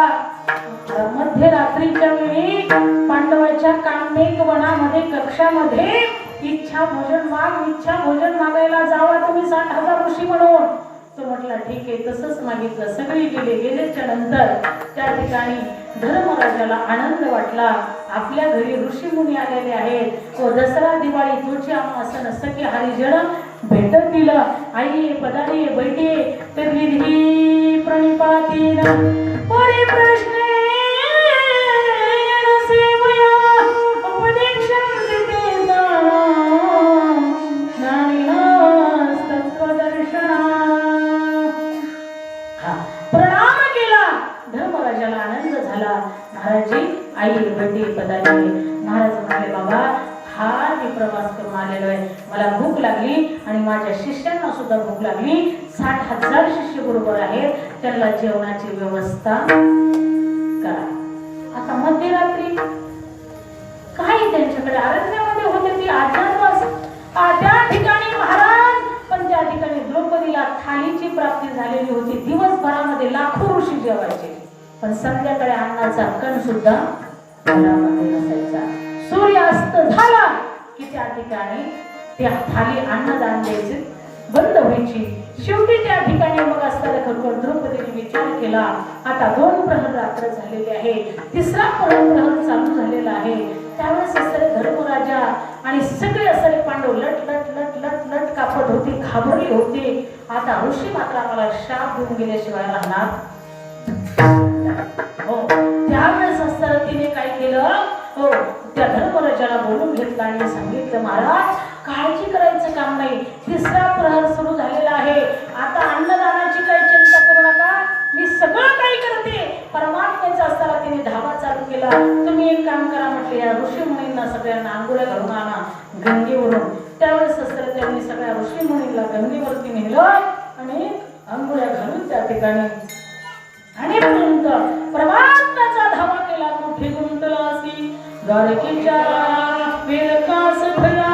मध्यरात्रीच्या वेळी पांडवाच्या काम्यक वनामध्ये कक्षामध्ये इच्छा भोजन माग, इच्छा भोजन मागायला जावा तुम्ही 60,000 ऋषी म्हणून. तो म्हटला ठीक आहे, तसंच मागितलं. सगळी गेल्याच्या नंतर त्या ठिकाणी धर्मराजाला आनंद वाटला. आपल्या घरी ऋषी मुनी आलेले आहेत. व दसरा दिवाळी तुझी अमासन सखी हरिजन भेटत दिलं. आई पदारी बैठे तर विधी प्रणिपातीन परिप्रश्ने प्रणाम केला. धर्मराजाला आनंद झाला. महाराजी आई भेटी पदारी. महाराज म्हणाले बाबा हा मी प्रवास करून आलेलो आहे, मला भूक लागली आणि माझ्या शिष्यांना सुद्धा भूक लागली. 60,000 शिष्य बरोबर आहेत, त्यांना जेवणाची व्यवस्था करा. आता मध्यरात्री काही त्यांच्याकडे अरण्यामध्ये होते ती अज्ञातवास. त्या ठिकाणी महाराज पण त्या ठिकाणी द्रौपदीला थालीची प्राप्ती झालेली होती. दिवसभरामध्ये लाखो ऋषी जेवायचे, पण संध्याकाळी अन्नाचा कण सुद्धा घरामध्ये नसायचा. सूर्यास्त झाला की त्या ठिकाणी त्या थाली अन्नदान द्यायचे बंद व्हायची. शेवटी त्या ठिकाणी मग असताना खरोखर द्रौपदीने विचार केला, आता 2 प्रहर रात्र झालेले आहे, 3रा प्रहर चालू झालेला आहे. त्यावेळेस असणारे धर्मराजा आणि सगळे असणारे पांडव लट लट लट लट लट कापत होते, घाबरले होते. आता ऋषी मात्र आम्हाला शाप देऊन गेल्याशिवाय राहणार हो. त्यावेळेस असताना तिने काय केलं, हो त्या धर्मराजाला बोलून घेतलं आणि सांगितलं महाराज काळजी करायचं काम नाही, 3रा प्रहर सुरू झालेला आहे. आता अन्नदानाची काही चिंता करू नका, मी सगळं काही करते. परमात्म्याचा असताना तिने धावा चालू केला. तुम्ही एक काम करा म्हटले, या ऋषी मुनींना सगळ्यांना आंघोळ्या घालून आणा गंगेवरून. त्यावेळेस असताना त्यांनी सगळ्या ऋषी मुनींना गंगेवरती नेलं आणि आंघोळ्या घालून त्या ठिकाणी आणि परमात्म्याचा धावा केला. कुठे गुंतलासी द्वारकेच्या वेळकास खयाला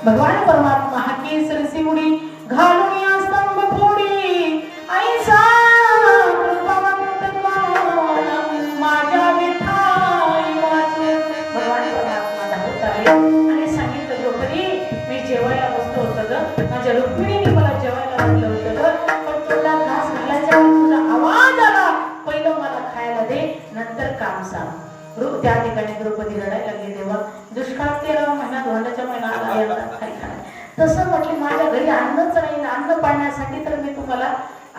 भगवान परमात्मा हाकी सरसी उडी घालून या स्तंभ फोडी ऐसा माझ्या विठाई वाचे. भगवान परमात्मा धावत आले आणि सांगितलं द्रौपदी मी जेवायला बसलो होतो ग, माझ्या रुक्मिणीने मला जेवायला घातलं होतं ग, पण तुला घास घालायचा तुझा आवाज आला, पहिलं मला खायला दे नंतर काम सांग. त्या ठिकाणी द्रौपदी रडायला लागली. तेव्हा दुष्काळ 13 महिना धोंडाच्या महिना आला तसं म्हटले माझ्या घरी अन्नच नाही, अन्न पाळण्यासाठी तर मी तुम्हाला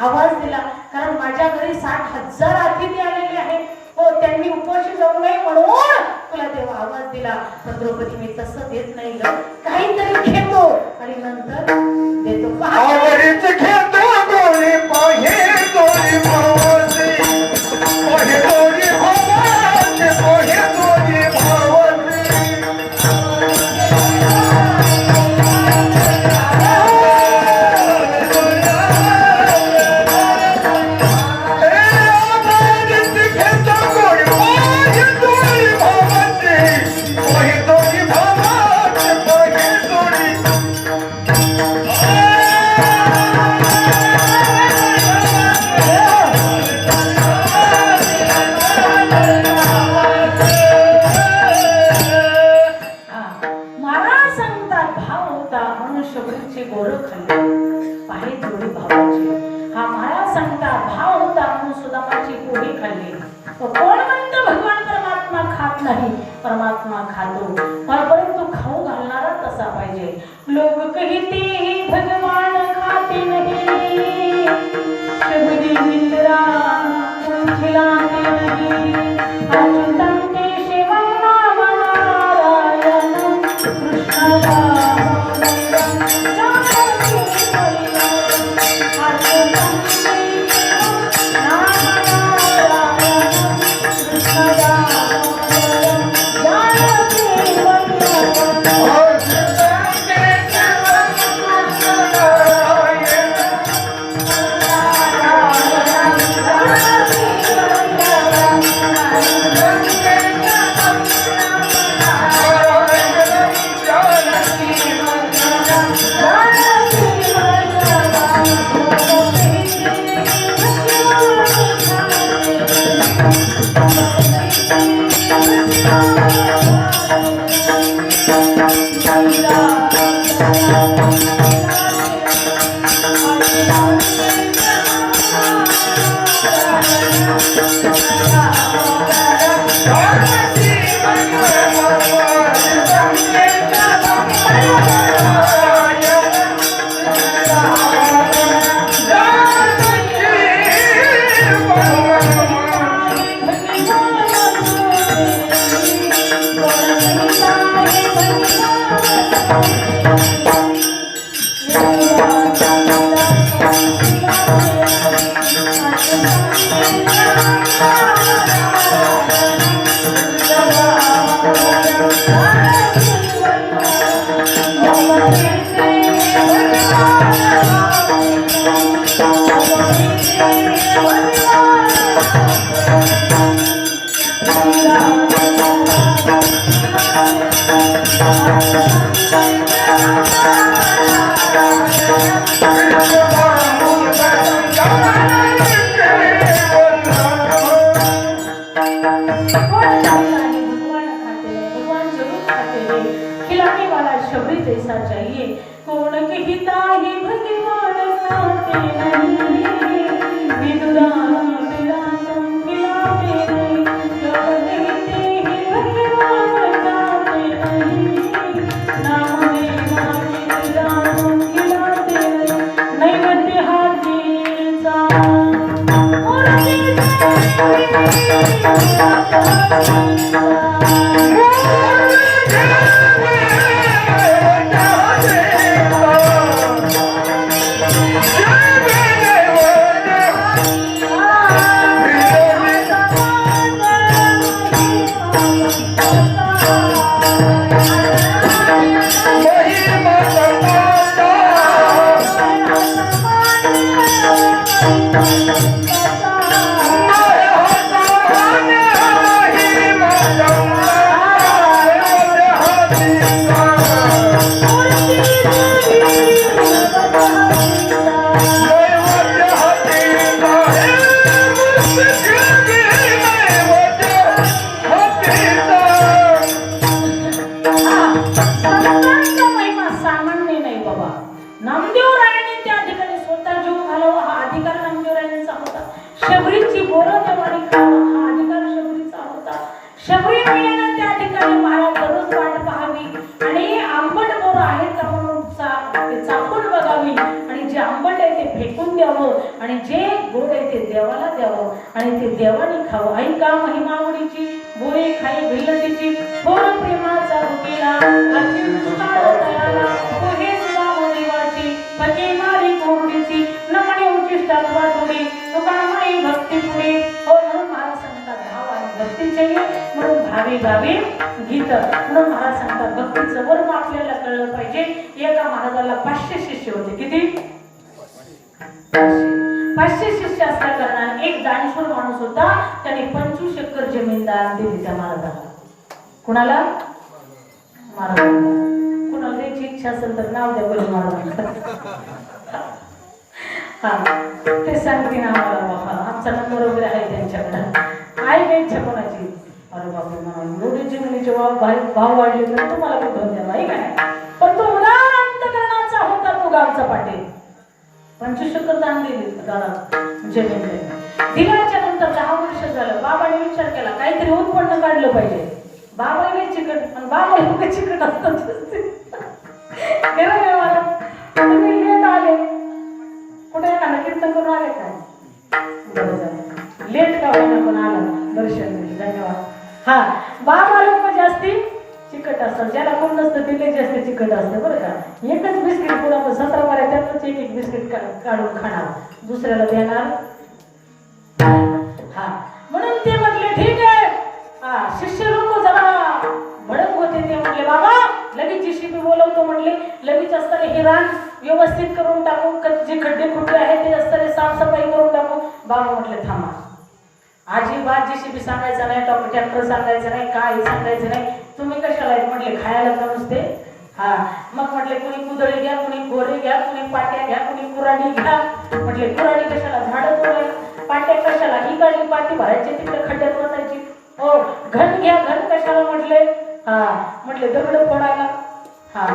आवाज दिला, कारण माझ्या घरी 60,000 अतिथी आलेले आहेत. हो त्यांनी उपाशी जाऊ नये म्हणून तुला तेव्हा आवाज दिला. पण द्रौपदी मी तसं देत नाही ग, काहीतरी घेतो आणि नंतर देतो. Oh, आहे जोडी भावाची. हा महाराज सांगता भाव होता म्हणून सुदामाची पोळी खाल्ली. कोण म्हणतं भगवान परमात्मा खात नाही? परमात्मा खातो, परंतु खाऊ घालणारा तसा पाहिजे. लोक कहते हैं भगवान खाते नहीं, शबरी इंद्रा खिलाते नहीं. अच्युतम केशवम नाम नारायण कृष्ण दामोदरम जानकी वल्लभम. अच्युतम केशवम नाम नारायण कृष्ण दामोदरम जानकी वल्लभम. आणि जे गोड आहे ते देवाला द्यावं आणि ते देवाने खावं. ऐका महिमावडीची बोळे खाई भिल्लटीची थोर प्रेमाचा रुकेला अति दुष्काळ तयाला पोहे सुद्धा देवाची पके मारी कोरडीची नमणे उचिष्टात वाटोडी तुकामाई भक्ती पुढे. हो म्हणून महाराज सांगतात भाव आणि भक्ती चाहिए म्हणून भावी भावी गीत. म्हणून महाराज सांगतात भक्तीचं वर्म आपल्याला कळलं पाहिजे. एका महाराजाला 500 शिष्य होते. किती? 500 शिष्य असल्या कारणाने एक दानशूर माणूस होता. त्याने 25 एकर जमीन दान दिली त्या महाराजाला. कुणाला? महाराजांना. कुणाला द्यायची इच्छा असेल तर नाव द्या बरं महाराजांना. हा ते सांगते ना आम्हाला बाबा. आमचा नंबर वगैरे आहे त्यांच्याकडे. आहे का इच्छा कोणाची? अरे बाबा म्हणून एवढी जमिनीचे भाव वाढले तर तुम्हाला कुठं द्यावा आहे का नाही. पण तो उदार अंतकरणाचा होता तो गावचा पाटील. 25 एकर दान दिली दादा जमीन दिल्याच्या नंतर 10 वर्ष झालं. बाबाने विचार केला काहीतरी उत्पन्न काढलं पाहिजे. बाबा लय चिकट आणि बाबा लोक चिकट असतात. तुम्ही लेट आले कुठे एखादा कीर्तन करून आले काय लेट का होईना पण आला दर्शन दिलं धन्यवाद. हा बाबा लोक जास्ती चिकट असतात. ज्याला कोण नसतं ते जास्त चिकट असतं बरं का. एकच बिस्किट पुढे आपण 17 बारा त्यातच एक बिस्किट काढून खाणार दुसऱ्याला देणार. हा म्हणून ते म्हटले ठीक आहे. हा शिष्य लोक जरा भडक होते. ते म्हटले बाबा लगेच जीसीबी बोलवतो म्हटले. लगेच असताना हे रान व्यवस्थित करून टाकू. जे खड्डे खुड्डे आहेत ते असताना साफसफाई करून टाकू. बाबा म्हटले थांबा अजिबात जीसीबी सांगायचं नाही ट्रॅक्टर सांगायचं नाही काही सांगायचं नाही. तुम्ही कशाला आहेत म्हटले खायला का नुसते. हा मग म्हटले कुणी कुदळी घ्या कुणी गोरे घ्या कुणी पाट्या घ्या कुणी कुराडी घ्या. म्हटले कुराडी कशाला झाडं तोडायला पाट्या कशाला ही गाडी पाठी भरायची तिकडे खड्ड्यात वाचायची. हो घन घ्या घन कशाला म्हटले. हा म्हटले दगड फोडायला. हा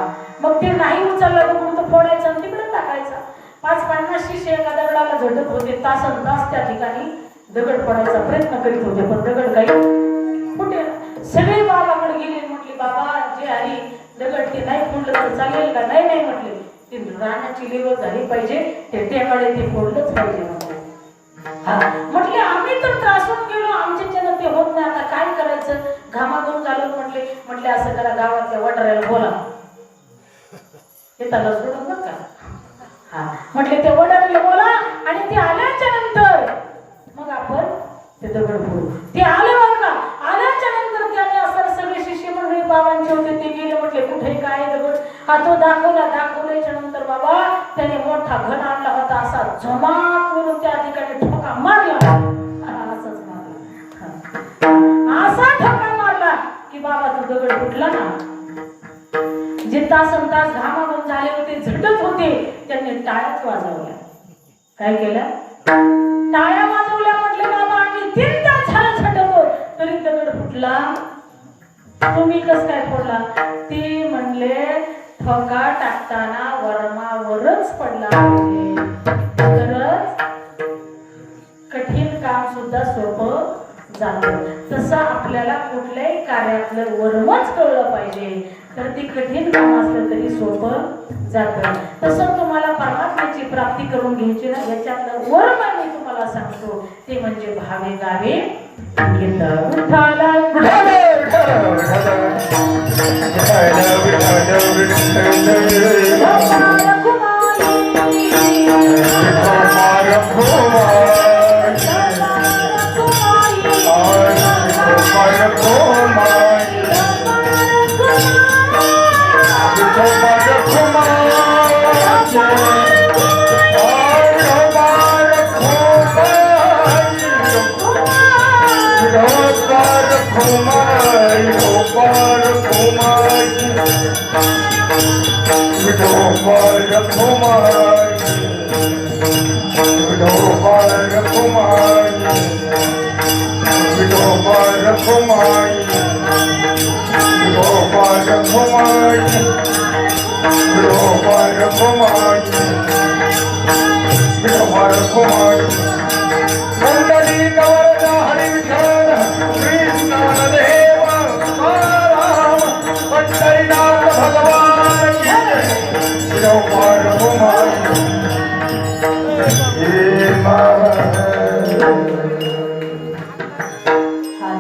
मग ते नाही उचलला दगड तर फोडायचा आणि तिकडे टाकायचा. 5-50 शिष्य एका दगडाला झटत होते. तासन तास त्या ठिकाणी दगड फोडायचा प्रयत्न करीत होते पण दगड काही कुठे. सगळे बाबाकडे गेले. म्हटले बाबा जे आहे दगड ते नाही फोडलं तर चालेल का. नाही नाही म्हटले ते रानाची लेवल झाली पाहिजे ते टेकाडे ते फोडलंच पाहिजे म्हटले. हा म्हटले आम्ही तर त्रासून गेलो आमच्याच्यानं ते होत नाही आता काय करायचं. घामाघूम झालं म्हटले. म्हटले असं करा गावातल्या वडाऱ्याला बोला हे त्याला सोडून बघ का. हा म्हटले ते वडाऱ्याला बोला आणि ते आल्याच्या नंतर मग आपण ते दगड फोडू. ते आले बघ का. आल्याच्या नंतर त्याने असं सगळे शिष्य मंडळी बाबांचे होते ते गेले. म्हटले कुठे काय दगड. हा तो दाखवल्याच्या नंतर बाबा त्याने मोठा घन आणला होता. असा झमाट करून त्या ठिकाणी ठोका मारला. असाच मारला असा ठोका मारला की बाबा तो दगड फुटला ना. जे तासन तास घामाघूम झाले होते झटत होते त्यांनी टाळ्याच वाजवल्या. काय केलं टाळ्या वाजवल्या. म्हटले बाबा आम्ही 3 तास झालं झटतो तरी दगड फुटला. तुम्ही कस काय फोडला. ते म्हणले ठोका टाकताना वर्मावरच पडला पाहिजे तरच कठीण काम सुद्धा सोपं जातं. तसं आपल्याला कुठल्याही कार्यातलं वर्मच कळलं पाहिजे तर ती कठीण काम असलं तरी सोपं जातं. तसं तुम्हाला परमात्म्याची प्राप्ती करून घ्यायची ना याच्यातलं वर्म मी तुम्हाला सांगतो ते म्हणजे भावे गावे गीत. विठ्ठला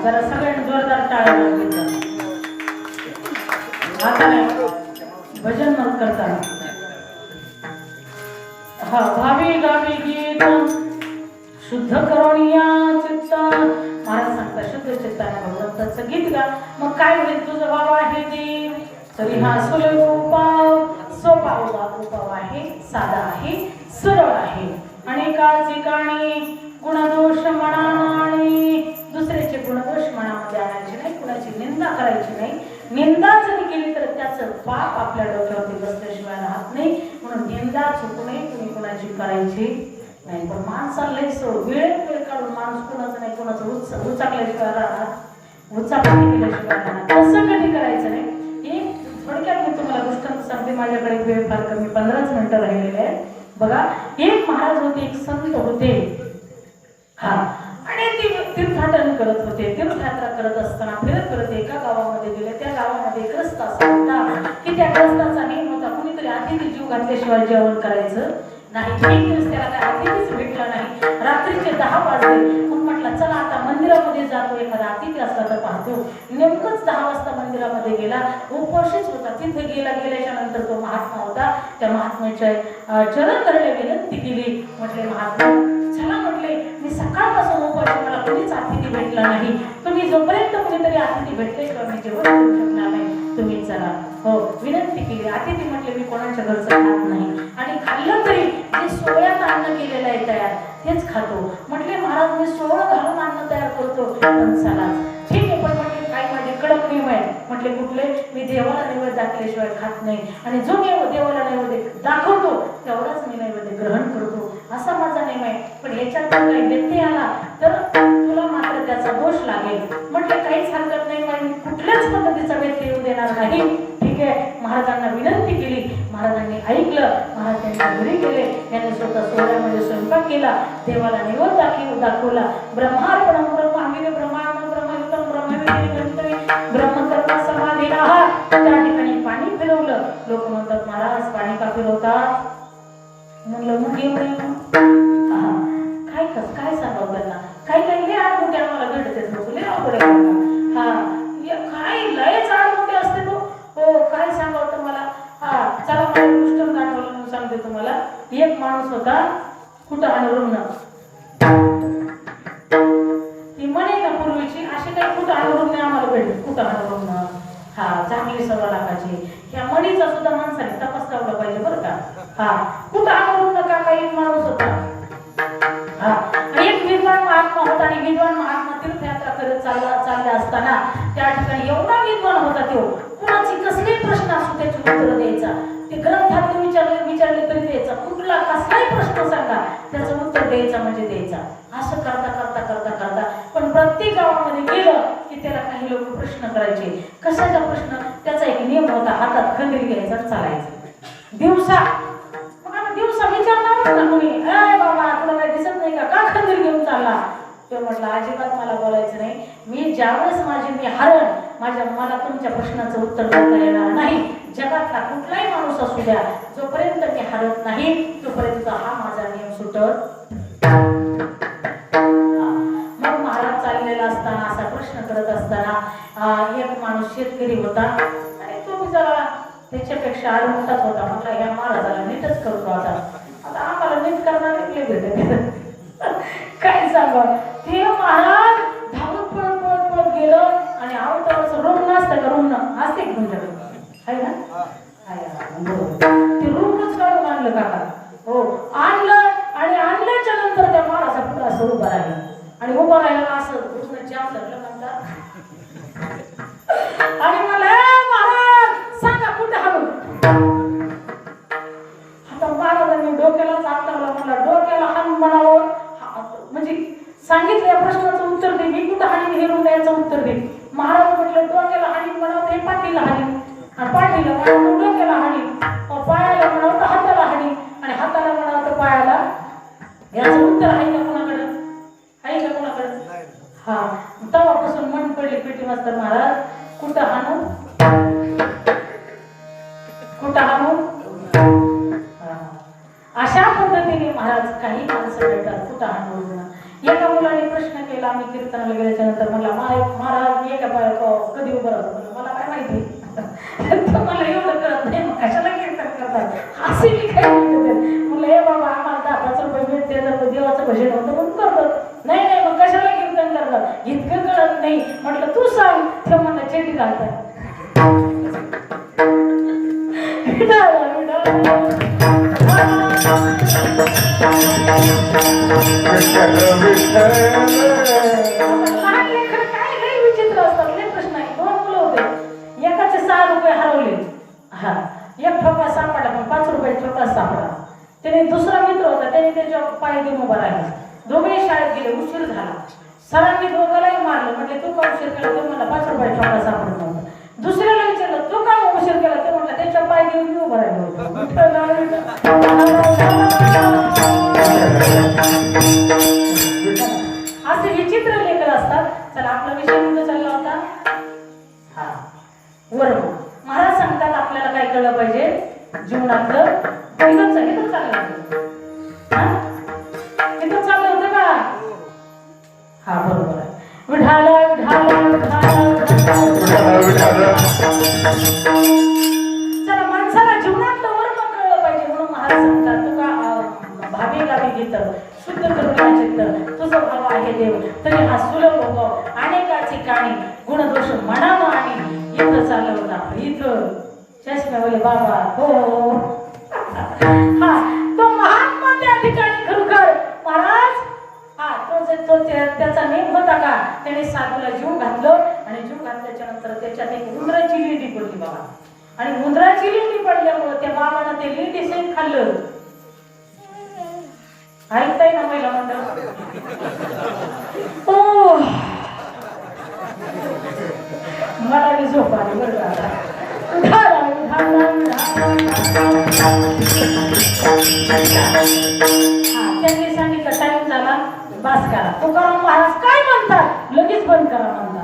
जरा सगळ्यांनी जोरदार टाळ्या वाजवायच्या. आता भजन म्हणत करताना हा भावी गावी गीत शुद्ध करोनिया चित्त. महाराज सांगता शुद्ध चित्ताने भगवंताचं गीत गा. मग काय होईल तुझं बाबा आहे ते तरी हा सुलभ उपाव सोपा उपाव आहे साधा आहे सरळ आहे. अनेका ठिकाणी गुणदोष म्हणा आणि दुसऱ्याचे गुणदोष मनामध्ये आणायचे नाही. कुणाची निंदा करायची नाही. निंदा जरी केली तर त्याचं पाप आपल्या डोक्यावरती बसल्याशिवाय राहत नाही. म्हणून निंदा चुकू नये कुणी कुणाची करायची नाही. पण माणसाला लई सोड वेळ काढून माणूस कुणाचं नाही कुणाचं उचाकल्याशिवाय राहणार उचाकली केल्याशिवाय राहणार. तसं कधी करायचं नाही. एक थोडक्यात मी तुम्हाला दृष्टांत सांगते. माझ्याकडे वेळ फार कमी 15च मिनिटं राहिलेले आहे. बघा एक महाराज होते, एक संत होते. हा, आणि ते तीर्थाटन करत होते. तीर्थयात्रा करत असताना फिरत एका गावामध्ये गेले. त्या गावामध्ये ग्रस्त असा होता की त्या ग्रस्ताचा नेम होता कुणीतरी अतिथी जीव घातल्याशिवाय जेवण करायचं नाही. एक दिवस त्याला काय अतिथीच भेटला नाही. रात्रीचे 10 वाजले. मग म्हटलं चला आता मंदिरामध्ये जातो, एखादा अतिथी असला तर पाहतो. नेमकंच 10 वाजता मंदिरामध्ये गेला. उपवासच होता. तिथे गेल्याच्या नंतर तो महात्मा होता. त्या महात्म्याच्या चरण धरले, विनंती केली. म्हटले महात्मा चला, म्हटले मी सकाळपासून उपवास, मला कोणीच अतिथी भेटला नाही. तुम्ही जोपर्यंत कोणीतरी अतिथी भेटल्याशिवाय मी जेवण करू शकणार नाही, तुम्ही चला. हो, विनंती केली. अतिथी म्हटले मी कोणाच्या घरचं खात नाही, आणि खाल्लं तरी जे सोहळ्यात अन्न केलेलं आहे तयार तेच खातो. म्हटले महाराज मी सोहळं घालून अन्न तयार करतो, पण चला ठीक आहे, पण म्हटले काही माझे कडक नियम आहे. म्हटले कुठले? मी देवाला नैवेद्य दाखवल्याशिवाय खात नाही, आणि जो मी देवाला नैवेद्य दाखवतो तेवढाच मी नैवेद्य ग्रहण करतो, असा माझा नियम आहे. पण ह्याच्यात काही व्यत्यय आला तर तुला मात्र त्याचा दोष लागेल. म्हटले काहीच हरकत नाही, मी कुठल्याच पद्धतीचा व्यत्यय येऊ देणार नाही. ठीक आहे, महाराजांना विनंती केली. महाराजांनी ऐकलं. महाराज त्यांच्या घरी गेले. त्यांनी स्वतः सोहळ्यामध्ये स्वयंपाक केला. देवाला नैवेद्य दाखवला. ब्रह्मार्पणम ब्रह्माविरे ब्रह्मांड ब्रह्मयुतम ब्रह्मविरे ब्रह्मकर्म समाधीराहा. त्या ठिकाणी पाणी फिरवलं. लोक म्हणतात महाराज पाणी का फिरवतात? म्हणलं मग काय सांगावं त्यांना? काही लय आडमोठे आम्हाला घडते लोक, लय अवघड आहे. हा, काय लयच आडमोठे असते तो. हो, काय सांगावं तुम्हाला? हा, चला मला दृष्टांत आठवलं म्हणून सांगते तुम्हाला. एक माणूस होता कुठं अनुरुग्ण. ती म्हणे ना पूर्वीची अशी काही कुठं अनुरुग्ण आम्हाला भेटत. कुठं अनुरुग्ण, हा, चांगली 1.25 लाखाची. ह्या मणीचा सुद्धा माणसाने तपास लावला पाहिजे बरं का. हा, कुठं अनुरुग्ण का काही माणूस होता. हा, एक विद्वान महात्मा होता, आणि विद्वान महात्मा तीर्थयात्रा करत चालले असताना त्या ठिकाणी एवढा विद्वान होता तो, कुणाची कसले प्रश्न असू त्याची उत्तर द्यायचा. ते ग्रंथात विचारले तरी द्यायचा. कुठला कसलाही प्रश्न सांगा त्याचं उत्तर द्यायचा म्हणजे द्यायचा. असं करता पण प्रत्येक गावामध्ये गेलं की त्याला काही लोक प्रश्न करायचे. कशाचा प्रश्न? त्याचा एक नियम होता, हातात खंजीर घ्यायचा आणि चालायचं दिवसा. मग आता दिवसा विचारणार ना कोणी, ए बाबा तुला काही दिसत नाही का खंजीर घेऊन चालला? तो म्हटलं अजिबात मला बोलायचं नाही. मी ज्यावेळेस मी हरण मला तुमच्या प्रश्नाचं उत्तर देता येणार नाही. जगातला कुठलाही माणूस असू द्या, जोपर्यंत मी हरत नाही तोपर्यंत हा माझा नियम सुटत. मग महाराज चाललेला असताना असा प्रश्न करत असताना एक माणूस शेतकरी होता, आणि तो जरा त्याच्यापेक्षा मोठाच होता. म्हटलं ह्या महाराजाला नीटच करतो. आता आम्हाला नीट करणार भेटत काय सांगा. ते महाराज धावत पळत गेलं, आणि आवडतं रुग्ण असतं का? रुग्ण असते की तुमच्याकडे आहे ना? ते रुग्णच काढून आणलं काका. हो, आणलं, आणि आणल्याच्या नंतर त्या महाराजा पुढे असं उभं राहिलं, आणि उभं राहिलं असं रुग्ण जाम लागलं म्हणतात. आणि मला महाराज सांगा कुठे हलू. आता महाराजांनी डोक्यालाच हात लावला. मला डोक्याला हात म्हणावं, म्हणजे सांगितलं या प्रश्नाचं उत्तर दे. मी कुठं हानी हे याचं उत्तर दे. महाराज म्हटलं डोक्याला हानी म्हणावं हे पाठीला हानी, आणि पाठीला म्हणावं डोक्याला हानी, पायाला म्हणावं तर हाताला हानी, आणि हाताला म्हणावं तर पायाला. याचं उत्तर आहे का कोणाकडे? आहे का कोणाकडे? हा, तेव्हापासून मन पडले पेटी मास्तर महाराज कुठं हाणू कुठं हाणू. अशा पद्धतीने महाराज काही माणसं भेटतात कुठं हाणू. एका मुलाने प्रश्न केला. आम्ही कीर्तनाला गेल्याच्या नंतर मला महाराज मी एका कधी उभं राहतो. मला काय माहिती मला एवढं करत नाही, मग कशाला कीर्तन करतात असे मी काय म्हणलं. हे बाबा आम्हाला 10-5 रुपये मिळते तर देवाचं भजन होतं म्हणून करतो. नाही मग कशाला कीर्तन करतात इतकं कळत नाही. म्हटलं तू सांग. ते मला चेटी घालतात. विचित्र असतात. प्रश्न आहे. 2 मुलं होते. एकाचे 6 रुपये हरवले. हा, एक ठोका सापडला, पण 5 रुपये ठोका सापडला. त्याने दुसरा मित्र होता, त्याने त्याच्या पाय घेऊन उभा राहिला. दोघे शाळेत गेले. उशीर झाला. सरांनी दोघांनाही मारलं. म्हटले तू का उशीर केला? तो मला 5 रुपये ठोका सापडत नव्हता. दुसऱ्याला विचारलं तू का उशीर केला? ते म्हटलं त्याच्या पाय घेऊन उभा राहिला होता. गीत शुद्ध करुणा चित्त तुझं भाव आहे देव तरी हा सुलभ हो अनेकाची काणी गुणदोष मनानं आणि इथं चालवता इथं चष्म्यावले बाबा हो हा तो महात्मा त्या ठिकाणी खरोखर महाराज हा तो त्याचा नेम होता का त्याने साधूला जीव घातलं आणि जीव घातल्याच्या नंतर त्याच्यात एक उंदराची लिंडी पडली बाबा आणि उंदराची लिंडी पडल्यामुळे त्या बाबानं ते लिंडी सहित खाल्लं ऐकताय ना महिला मंडळ ओ मला मी झोप आली बरं त्यांनी सांगितलं टाइम झाला बास करा तुकाराम महाराज काय म्हणतात लगेच बंद करा म्हणतात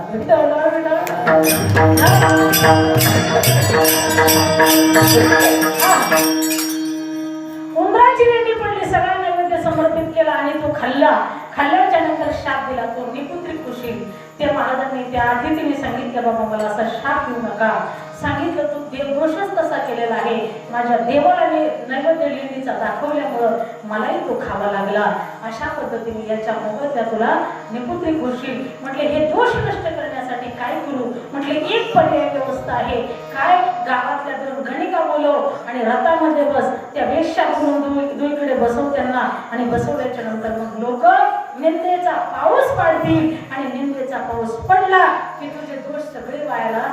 उंदराची लेंडी पडली सगळ्या नैवेद्य समर्पित केला आणि तो खाल्ल्याच्या नंतर शाप दिला तो निपुत्री खुशी त्या महाराजांनी त्या अतिथीने सांगितलं बाबा मला असा शाप देऊ नका सांगितलं तू देवदोषच तसा केलेला आहे माझ्या देवाला नैवेद्य लेंडीचा दाखवल्यामुळं मलाही तो खावा लागला अशा पद्धतीने याच्या मोबदल्या तुला निपुत्री खुशी म्हटले हे दोष नष्ट करण्यासाठी काय करू म्हटले एक पर्याय व्यवस्था आहे काय गावातल्या दोन गणिका बोलव आणि रथामध्ये बस त्या वेश्या म्हणून दुईकडे बसव त्यांना आणि बसवल्याच्या नंतर मग लोक निंदेचा पाऊस पाडतील आणि निंदेचा पाऊस पडला की तुझे दोष सगळे वायाला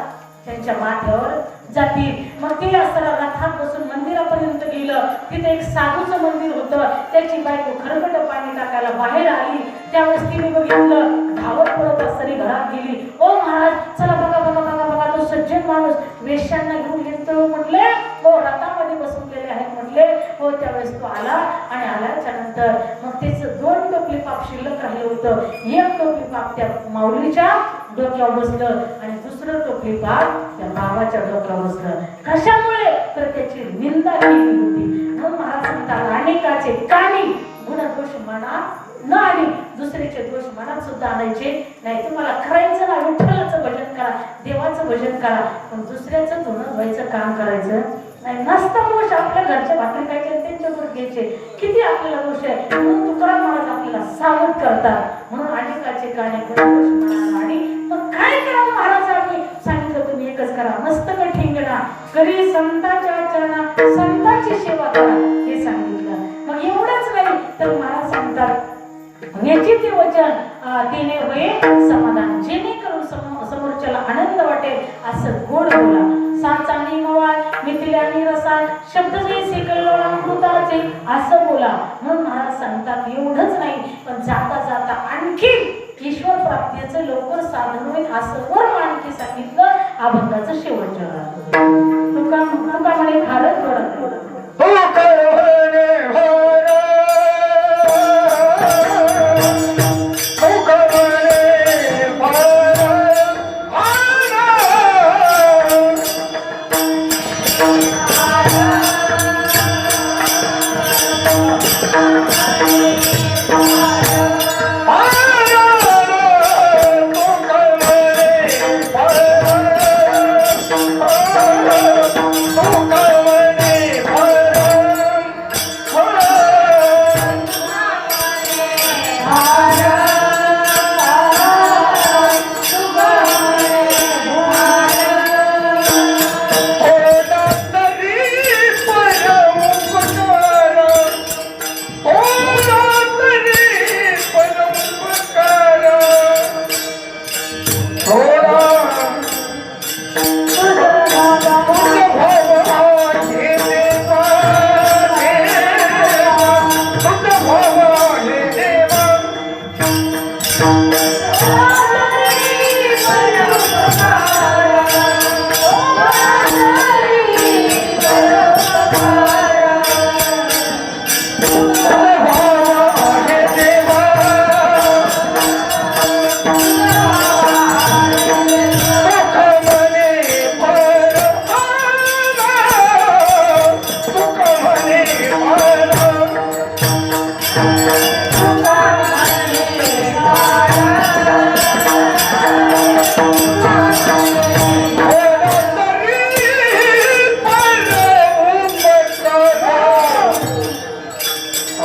त्यांच्या माथ्यावर जातील मग ते असताना रथात बसून मंदिरापर्यंत गेलं तिथे एक साधूचं मंदिर होतं त्याची बायको खरकट पाणी टाकायला बाहेर आली त्यावेळेस तिने बघितलं धावत पडत असताना घरात गेली ओ महाराज चला बघा बघा बघा बघा तो सज्जन माणूस वेश्यांना घेऊन येतो म्हटले हो रथामध्ये बसवलेले आहेत म्हटले हो त्यावेळेस तो आला आणि आल्याच्या नंतर मग त्याचं 2 टोपली पाप शिल्लक राहिलं होतं एक टोपली पाप त्या माऊलीच्या डोक्यावर बसलं आणि दुसरं टोपली पाप त्या बाबाच्या डोक्यावर बसलं कशामुळे तर त्याची निंदा केली होती म्हणून महाराज म्हणतात अनेकाचे कानी गुणदोष मनात न आली दुसऱ्याचे दोष मनात सुद्धा आणायचे नाही तुम्हाला करायचं ना विठ्ठलाचं भजन करा देवाचं भजन करा पण दुसऱ्याचं धुणं व्हायचं काम करायचं नाही नसता दोष आपल्या घरच्या भाकरी खायचे त्यांच्यावर घ्यायचे किती आपल्याला दोष आहे म्हणून तुकाराम महाराज आपल्याला सावध करतात म्हणून अनेकाचे काने गुणदोष मनात आणि मग काय करावं महाराज आम्ही सांगितलं तुम्ही एकच करा मस्तक ठेंगणा करी संतांच्या चरणा संतांची सेवा करा हे सांगितलं मग एवढंच नाही तर महाराज सांगतात निश्चित वचन देणे होय समाधान जेणेकरून समोरच्याला आनंद वाटेल असं गोड बोला साचा निमवाळ मिथिला निरसा शब्द जैसे कल्लोळामृताचे असं बोला म्हणून महाराज सांगतात एवढंच नाही पण जाता जाता आणखी ईश्वर प्राप्तीचं लवकर साधन होईल असं वर आणखी सांगितलं अभंगाचं शेवटच्या तुका म्हणे भारत वडत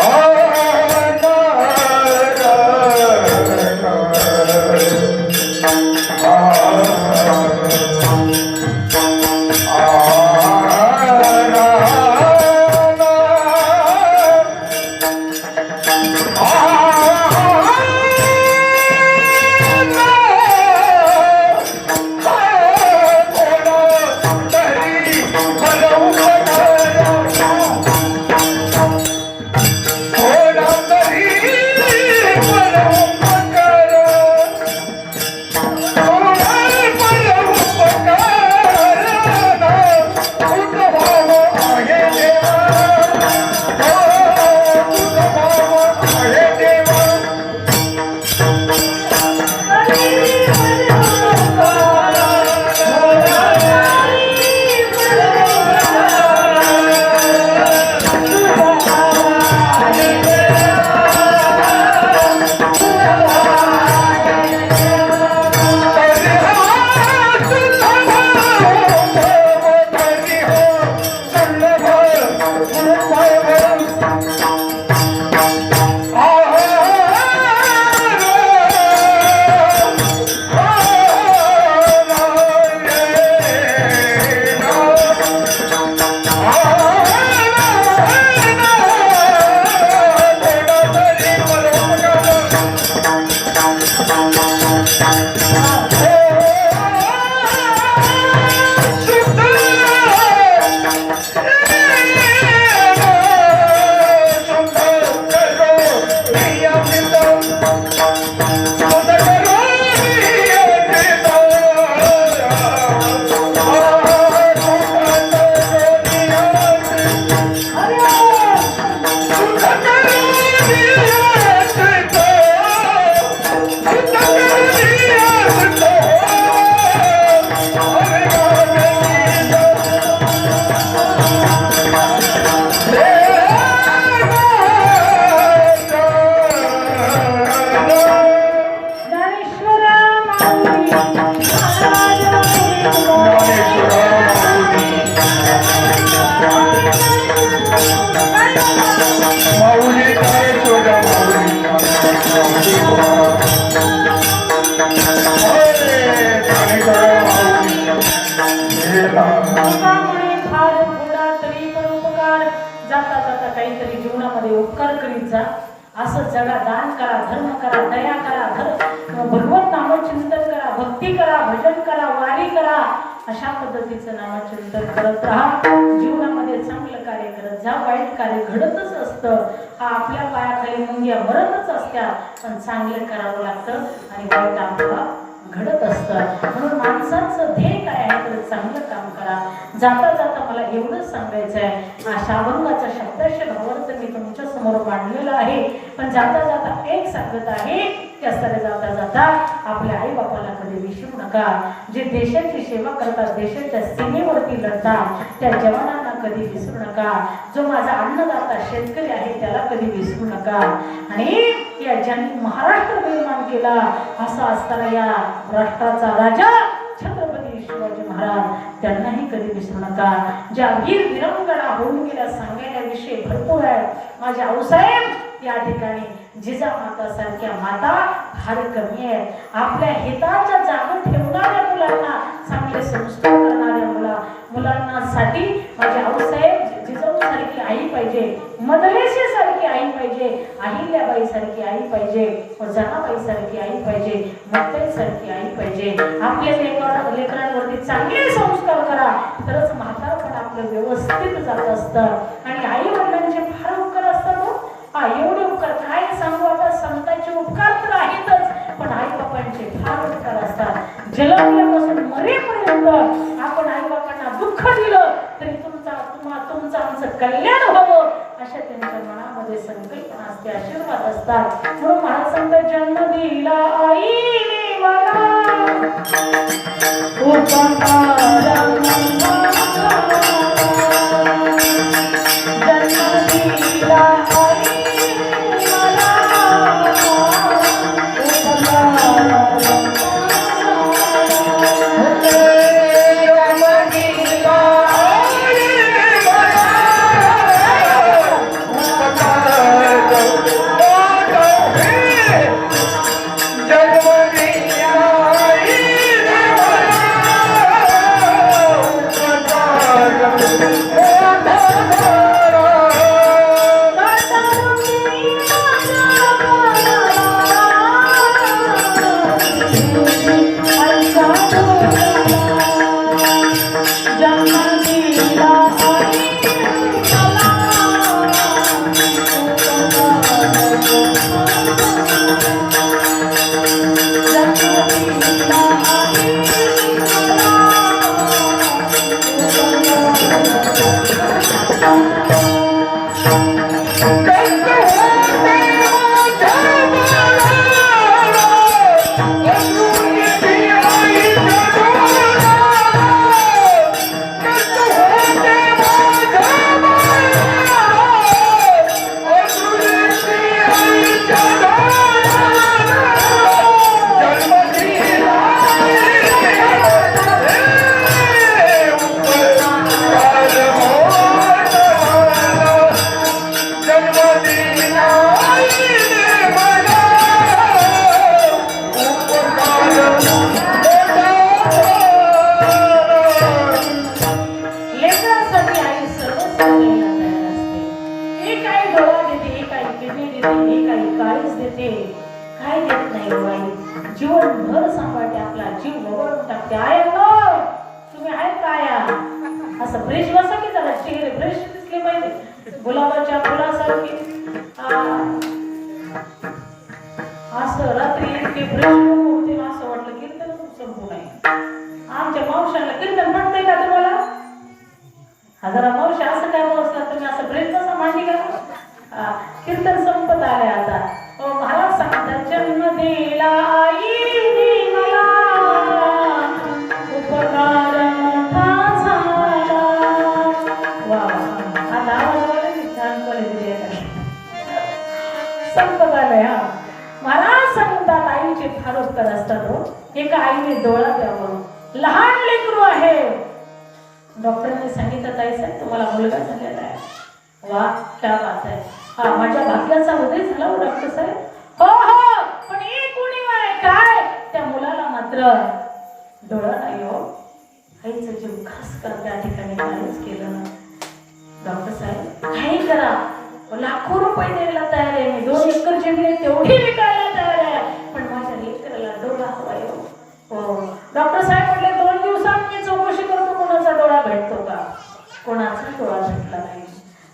Oh उपकार करीत जा असं जगा दान करा धर्म करा दया करा भगवत नामचिंतन करा भक्ती करा भजन करा वारी करा अशा पद्धतीचं नामचिंतन करत राहा जीवनामध्ये चांगलं कार्य करत जा वाईट कार्य घडतच असतं हा आपल्या पायाखाली मुंग्या मरतच असत्या पण चांगलं करावं लागतं आणि वाईट आपल्याला घडत असतं म्हणून माणसाचं ध्येय काय आहे तर चांगलं काम करा जाता जाता मला एवढंच सांगायचं आहे अशा अभंगाचा शब्दाशय भावार्थ मी तुमच्या समोर मांडलेला आहे पण जाता जाता एक सांगत आहे की असताना जाता जाता आपल्या आई बापाला कधी विसरू नका जे देशाची सेवा करतात देशाच्या सीमेवरती लढतात त्या जवानांना कधी विसरू नका जो माझा अन्नदाता शेतकरी आहे त्याला कधी विसरू नका आणि या ज्यांनी महाराष्ट्र निर्माण केला असा असताना या राष्ट्राचा राजा छत्रपती शिवाजी महाराज त्यांनाही कधी विसरू नका ज्या वीर विरंगणा होऊन गेल्या सांगायला विषय भरपूर आहे माझ्या आऊसाहेब या ठिकाणी जिजामाता सारख्या माता फार कमी आहेत आपल्या हिताच्या जागा ठेवणाऱ्या मुलांना चांगले संस्कार करणाऱ्या मुलांना साठी माझ्या आऊसाहेब जिजाऊ सारखी आई पाहिजे मदरेशी सारखी आई पाहिजे अहिल्याबाई सारखी आई पाहिजे जनाबाई सारखी आई पाहिजे मुक्ताई सारखी आई पाहिजे आपल्या लेकरांवरती चांगले संस्कार करा तरच म्हातारपण आपलं व्यवस्थित जात असतं आणि आई वडिलांचे फार उपकार असतात एवढे उपकार काय सांगू आता संतांचे उपकार तर आहेतच पण आई बापांचे फार उपकार असतात जन्मल्यापासून मरेपर्यंत आपण आई बापांना दुःख दिलं तरी तुमचं आमचं कल्याण व्हावं अशा त्यांच्या मनामध्ये संकल्पना असते आशीर्वाद असतात म्हणून महाराज सांगतात जन्म दिला आईने मला Thank you. जीवनभर सांभाळते, आपला जीव वगळून टाकते. आहे ना तुम्ही आहेत काय? असं फ्रेश बसा की जरा, चेहरे फ्रेश दिसले पाहिजे, गुलाबाच्या फुलासारखे. असं रात्री इतके फ्रेश होते ना, असं वाटलं कीर्तन संपू नये. आमच्या मावशाला कीर्तन म्हणताय का तुम्हाला? जरा मावशी असं काय असला तुम्ही असं फ्रेश बसा, मांडी का कीर्तन संपत आले आता. मला सांगता जन्म दिला आईने मला, उपकार मोठा झाला. वा आता आवाज छान पडले, संपत आले. मला सांगतात आईचे फार उपकार असतात हो. एका आईने डोळा द्यावं, लहान लेकरू आहे. डॉक्टरने सांगितलं ताई साहेब तुम्हाला मुलगा झालेला आहे. वा क्या बात आहे. हा माझ्या भाग्याचा उदय झाला हो डॉक्टर साहेब. हो हो, पण एक उणीव आहे. काय? त्या मुलाला मात्र डोळा नाही हो. आईचं जीव खास कर त्या ठिकाणी काहीच केलं ना. डॉक्टर साहेब काही करा, लाखो रुपये द्यायला तयार आहे मी, 2 एकर जमीन आहे तेवढी विकायला तयार आहे, पण माझ्या लेकराला डोळा हवाय हो. डॉक्टर साहेब म्हटले 2 दिवसात मी चौकशी करतो कोणाचा डोळा भेटतो का. कोणाचा डोळा भेटला नाही.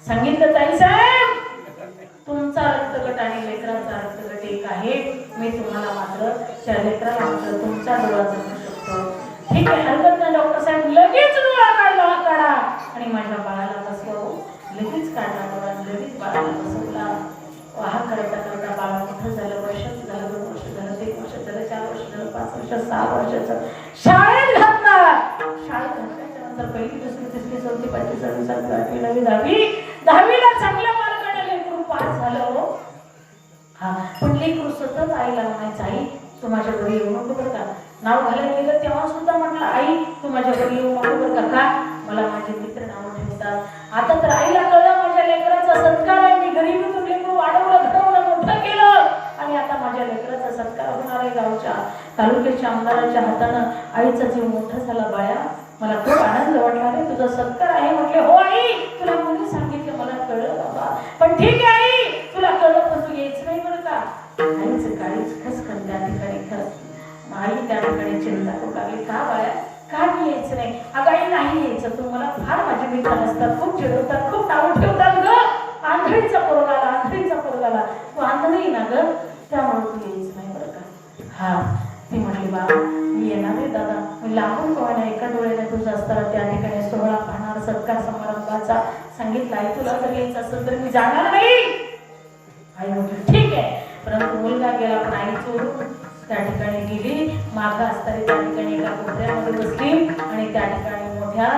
सांगितलं ताई साहेब तुमचा रक्तगट आणि लेकराचा रक्तगट एक आहे, मी तुम्हाला मात्र त्या लेकराला मात्र तुमचा डोळा जमू शकतो. ठीक आहे हरकत नाही डॉक्टर साहेब. लगेच डोळा काढा आणि माझ्या बाळाला बसवा. लगेच काढला डोळा, लगेच बाळाला बसवला. हा करता करता बाळ मोठं झालं. वर्ष झालं, 2 वर्ष झालं, 3 वर्ष झालं, 4 वर्ष झालं, 5 वर्ष, 6 वर्षाचं. शाळेत घातला. शाळेत घातल्याच्या नंतर 1ली, 2री, 3री, 4थी, 5वी, 6वी, 7वी, 8वी, 9वी, 10वी, 10वीला चांगल्या मार्काने लेकरू पास झालं हो. हा पण लेकरू सतत आईला म्हणायचं आई तू माझ्या घरी येऊ नको बरं का. नाव घालायला गेलं तेव्हा सुद्धा म्हटलं आई तू माझ्या घरी येऊ नको बरं का. मला माझे मित्र नाव ठेवतात. आता तर आईला कळलं माझ्या लेकराचा सत्कार आहे. मी गरिबीतून लेकरू वाढवलं, घडवलं, मोठं केलं आणि आता माझ्या लेकराचा सत्कार होणार आहे. गावच्या तालुक्याच्या आमदाराच्या हातानं आईचा जीव मोठा झाला. बाळा मला खूप आनंद वाटला रे, तुझा सत्कार आहे. म्हटले हो आई तुला मुली सांगितलं मला कळलं बाबा, पण ठीक आहे आई तुला कळलं पण तू यायचं नाही बरं का. आईचं काळीच खसखस त्या ठिकाणी खरं. आई त्या ठिकाणी चिंता करू लागली. का बाळा का मी यायचं नाही? अगं आई नाही यायचं, तू मला फार माझे मित्र असतात, खूप चिडवतात, खूप नावं ठेवतात ग. आंधळीचा पोरगाला, आंधळीचा पोरगाला, तू आंधळी ना ग त्यामुळे तू यायचं नाही बरं का. हा ती म्हणली बाबा मी येणार आहे दादा, मी लांबून कोणा एका डोळ्याने तुझं असताना त्या ठिकाणी सोहळा पाहणार सत्कार समारंभाचा. सांगितलं आई तुला जर यायचं असेल तर मी जाणार नाही. आई म्हटलं ठीक आहे. परंतु मुलगा गेला पण आई चोरून त्या ठिकाणी गेली. मागं असताना त्या ठिकाणी एका कोपऱ्यामध्ये बसली आणि त्या ठिकाणी मोठ्या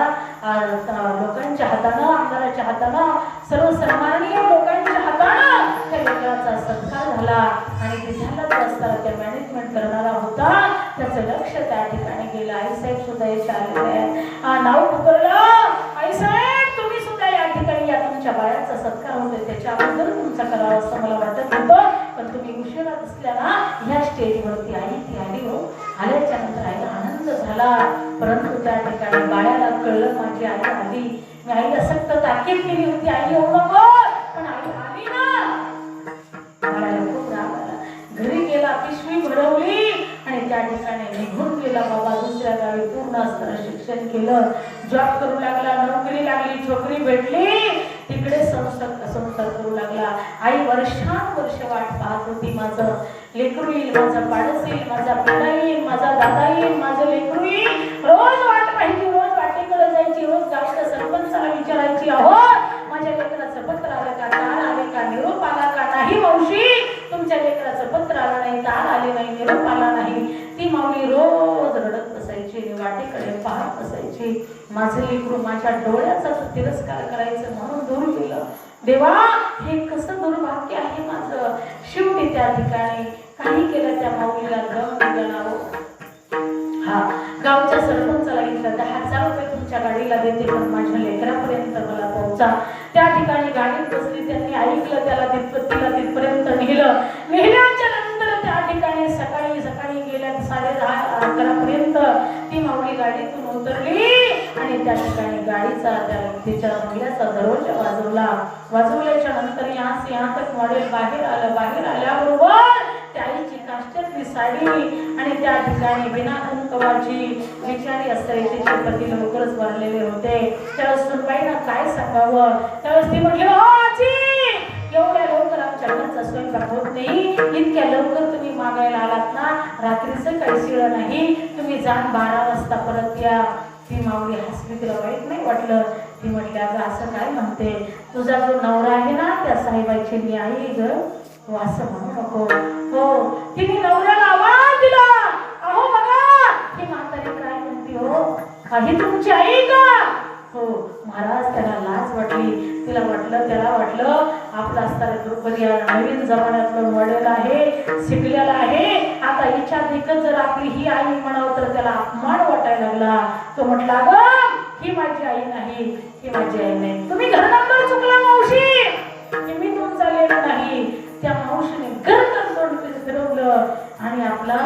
लोकांच्या हातानं, आमदाराच्या हातानं, सर्व सन्माननीय लोकांच्या हातानं त्या लेकराचा सत्कार झाला. आणि तिथल्याच असताना त्या मॅनेजमेंट करणारा होता त्याचं लक्ष त्या ठिकाणी गेलं. आईसाहेब सुद्धा इथे आलेले आहेत. नाव पुकारलं आईसाहेब तुम्ही सुद्धा या ठिकाणी या तुमच्या बाळाचा सत्कार होतोय त्याच्या अगोदर तुमचा करावा असं मला वाटत होतं, पण तुम्ही उशिरा दिसल्या ना ह्या स्टेजवरती. आई ती आली हो. आल्याच्या नंतर आईला आनंद झाला. परंतु त्या ठिकाणी बाळाला कळलं माझी आई आली. मी आईला सक्त ताकीद केली होती आई येऊ नको, पण आई आली ना. बाळाला खूप राग आला. घरी गेला, पिशवी भरवली आणि त्या ठिकाणी निघून गेला. बाबा दुसऱ्या गावी पूर्ण असताना शिक्षण केलं, जॉब करू लागला, नोकरी लागली, छोकरी भेटली, तिकडे संसार करू लागला. आई वर्षानुवर्ष वाट पाहत होती माझं लेकरू येईल, माझं पाडस येईल, माझा पिता येईल, माझा दादा येईल, माझं लेकरू येईल. रोज वाट पाहिजे, रोज वाटेकडे जायची, रोज गावच्या सरपंचाला विचारायची अहो माझ्या लेकराचं पत्र आलं का, तार आले का, का निरोप आला का नाही मावशी तुमच्या लेकराचं पत्र आलं नाही तार आले नाही निरोप आला नाही ती माऊली रोज रडत बसायची वाटेकडे पाहत बसायची माझं लेकरू माझ्या डोळ्याचा तिरस्कार करायचं म्हणून दूर गेलं देवा हे कसं दुर्भाग्य आहे माझं शेवटी त्या ठिकाणी काही केलं त्या माऊलीला गम दिला हा गावच्या सरपंचाला घेतलं 10,000 रुपये तुमच्या गाडीला देते पण माझ्या लेकरापर्यंत मला पोहोचा त्या ठिकाणी गाडीत बसली त्यांनी ऐकलं त्याला तिला तिथपर्यंत नेल्याच्या नंतर त्या ठिकाणी सकाळी गेल्या 10:30-11 पर्यंत ती माऊली गाडीतून उतरली आणि त्या ठिकाणी गाडीचा तिच्या मुलाचा दरवाजा वाजवल्याच्या नंतर यहाँ तक मॉडेल बाहेर आल्याबरोबर त्या आईची काष्टातली साडी आणि त्या ठिकाणी बिना कुंकवाची बिचारी असते तिचे पती लवकरच वारलेले होते त्यावेळेस सुनबाईनं काय सांगावं त्यावेळेस ती म्हटली आजी एवढ्या लवकर आमच्या घरचा स्वयंपाक होत नाही इतक्या लवकर तुम्ही मागायला आलात ना रात्रीचं काही शिळ नाही तुम्ही जाण 12 वाजता परत या ती माऊली हसली तिला वाईट नाही वाटलं ती म्हटली अगं असं काय म्हणते तुझा जो नवरा आहे ना त्या साहेबाची मी आई ग असं म्हणू नको हो तिने नवऱ्याला आवाज दिला अहो बघा ही म्हातारी काय म्हणते हो ही तुमची आई का हो महाराज त्याला लाज वाटली त्याला वाटलं आपला असणारा द्रौपदी नवीन जमान्यातलं मॉडेल आहे शिकलेला आहे आता हिच्या देखत जर आपली ही आई म्हणावं तर त्याला अपमान वाटायला लागला तो म्हटला ग ही माझी आई नाही तुम्ही घरदार चुकला मावशी मी तुमचा लेक नाही त्या मावशीने गरकन तोंड फिरवलं आणि आपला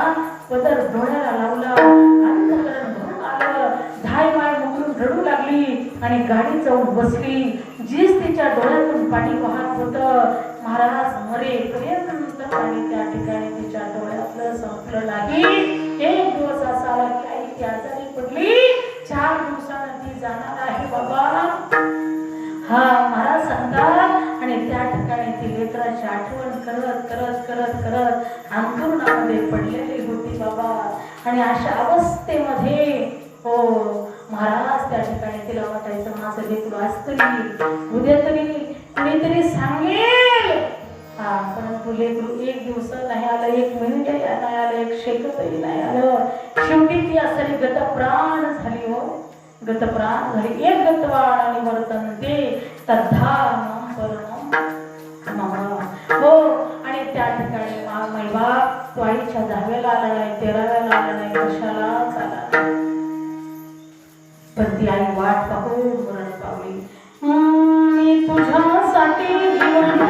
पदर डोळ्याला लावला अंधकरण भरून आलं धाय माय मुकरून रडू लागली आणि गाडी जाऊन बसली जीच तिच्या डोळ्यातून पाणी वाहत होतं महाराज मरेपर्यंत पाणी त्या ठिकाणी तिच्या डोळ्यातलं संपलं नाही एक दिवस असा आला की आई ती आजारी पडली 4 दिवसानं ती जाणार आहे बाबा हा महाराज सांगतात आणि त्या ठिकाणी ती लेकराची आठवण करत अंतरुणामध्ये पडलेली होती बाबा आणि अशा अवस्थेमध्ये हो महाराज त्या ठिकाणी तिला वाटायचं माझं लेकरू असतरी उद्या तरी कुणीतरी सांगेल हा परंतु लेकरू एक दिवस नाही आलं 1 मिनिटही नाही आलं 1 सेकंदही नाही आलं शेवटी ती असली गतप्राण झाली हो गतप्राण झाली एक गतवाण आणि वर्तन ते तद्धा हो आणि त्या ठिकाणी मैबा तो आईच्या 10व्याला आला नाही 13व्याला आला नाही वर्षालाच आला पण ती आई वाट पाहून मरण पावली मी तुझ्यासाठी जीवन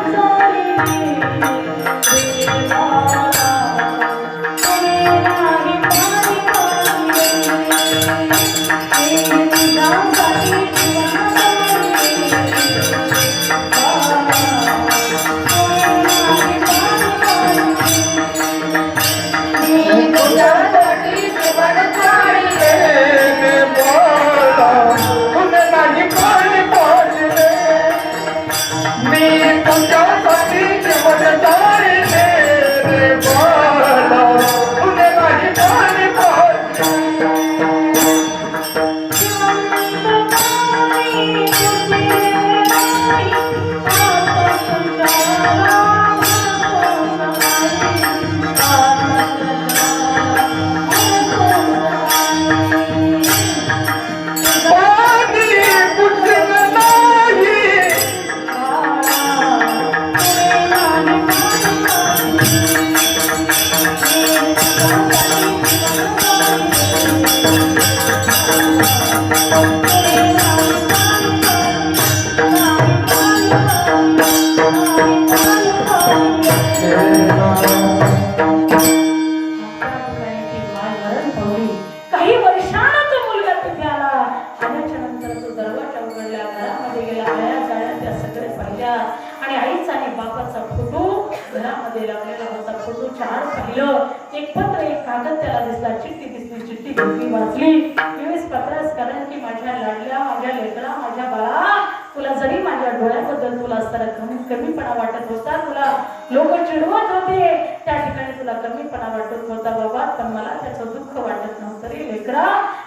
कमीपणा वाटत होता तुला लोक चिडवत होते त्या ठिकाणी तुला कमीपणा वाटत होता बाबा पण मला त्याचं दुःख वाटत नव्हतं रे लेकरा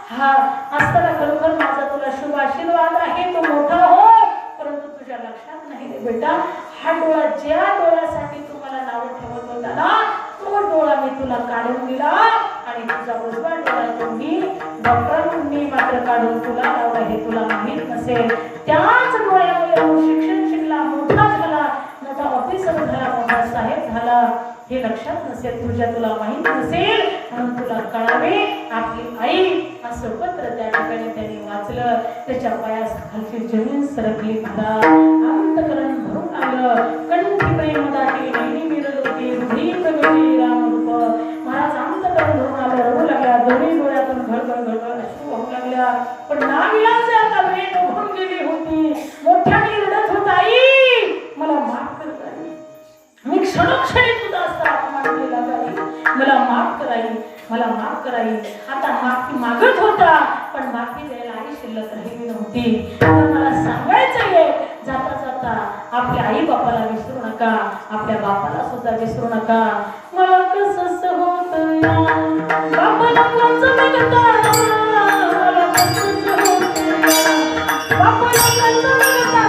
हा असताना खरोखर माझा तुला शुभ आशीर्वाद आहे तो मोठा हो परंतु तुझ्या लक्षात नाही रे बेटा, हा डोळा ज्या डोळ्यासाठी तुम्हाला नाव ठेवत होता ना, तो डोळा मी तुला काढून दिला आणि तुझा उजवा डोळा तुम्ही डॉक्टरांनी मात्र काढून तुला लावला हे तुला माहीत नसेल. त्याच डोळ्यामुळे तू शिक्षण शिकला, मोठा झाला, मोठा ऑफिसर झाला, मोठा साहेब झाला, हे लक्षात नसेल, तुझ्या तुला माहीत नसेल, म्हणून तुला कळावे. आपली आई असं पत्र त्या ठिकाणी त्यांनी वाचलं, त्याच्या पायाखालची जमीन सरकली, भरा अंतकरण भरून आलं. कंठी प्रेम दाटी नैनी मिरलोटी हृदय प्रगती रामरूप. महाराज अंतकरण भरून आलं, रडू लागल्या, दोन्ही डोळ्यातून घळघळ घळघळ अश्रू वाहू लागल्या. पण नाविलाज आता वेळ निघून गेली होती. मोठ्याने रडत होता, आई मला माफ कर आई, मी क्षणोक्षणी तुझा असा अपमान केला आई, मला माफ कराई, मला माफ कराई. आता माफी मागत होता, पण माफी द्यायला आई शिल्लक राहिली नव्हती. तर मला सांगायचं आहे, जाता जाता आपल्या आई बापाला विसरू नका, आपल्या बापाला सुद्धा विसरू नका. मला कसं होत बापाला कोणचं बघता, मला कसं होत बापाला कोणचं बघता,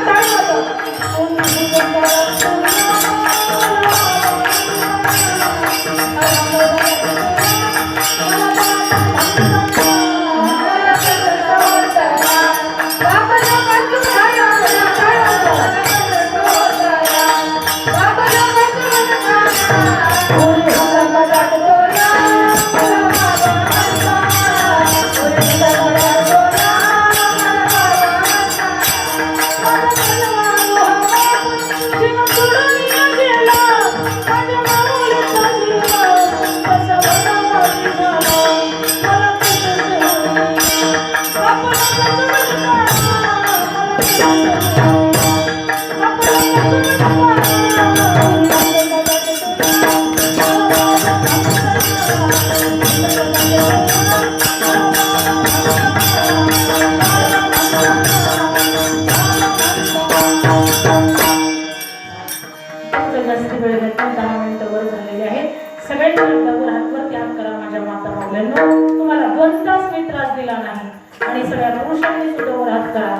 काय तुम्हाला 2 तास मी त्रास दिला नाही. आणि सगळ्या पुरुषांनी सुद्धा वर हात करा,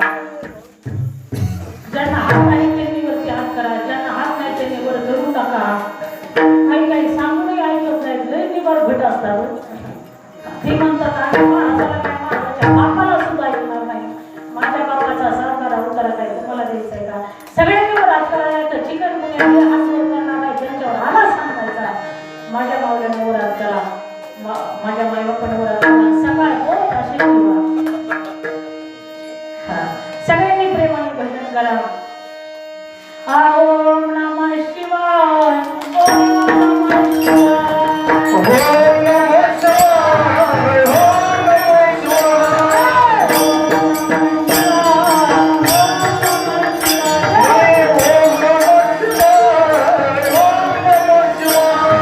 ज्यांना हात नाही त्यांनी वरती हात करा, ज्यांना हात नाही त्यांनी वर धरू नका. काही काही सांगूनही ऐकत नाहीत, लय निवार भेट असतात. ते म्हणतात आणि महाराजाला काय, महाराजाच्या बापाला सुद्धा ऐकणार नाही. माझ्या बापाचा सरकारा उतारा काय तुम्हाला द्यायचा आहे का? सगळ्यांनी वर हात करायला, चिकन मुली हात वर करणार नाही, त्यांच्यावर आला सांगायचा. माझ्या मावल्याने वर हात करा, माझ्या मायबापांवर सकाळ होत अशी सगळ्यांनी प्रेमाने भजन करा. ओम नमः शिवाय, ओम नमः शिवाय, ओम नमः शिवाय, ओम नमः शिवाय, ओम नमः शिवाय, ओम नमः शिवाय, ओम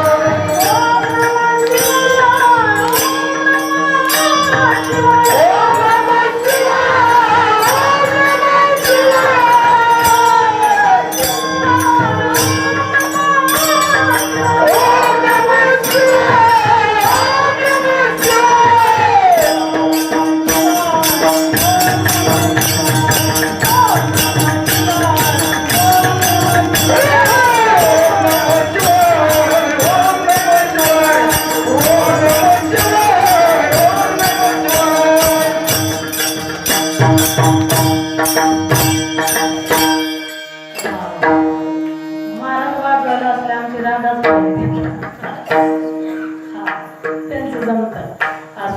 नमः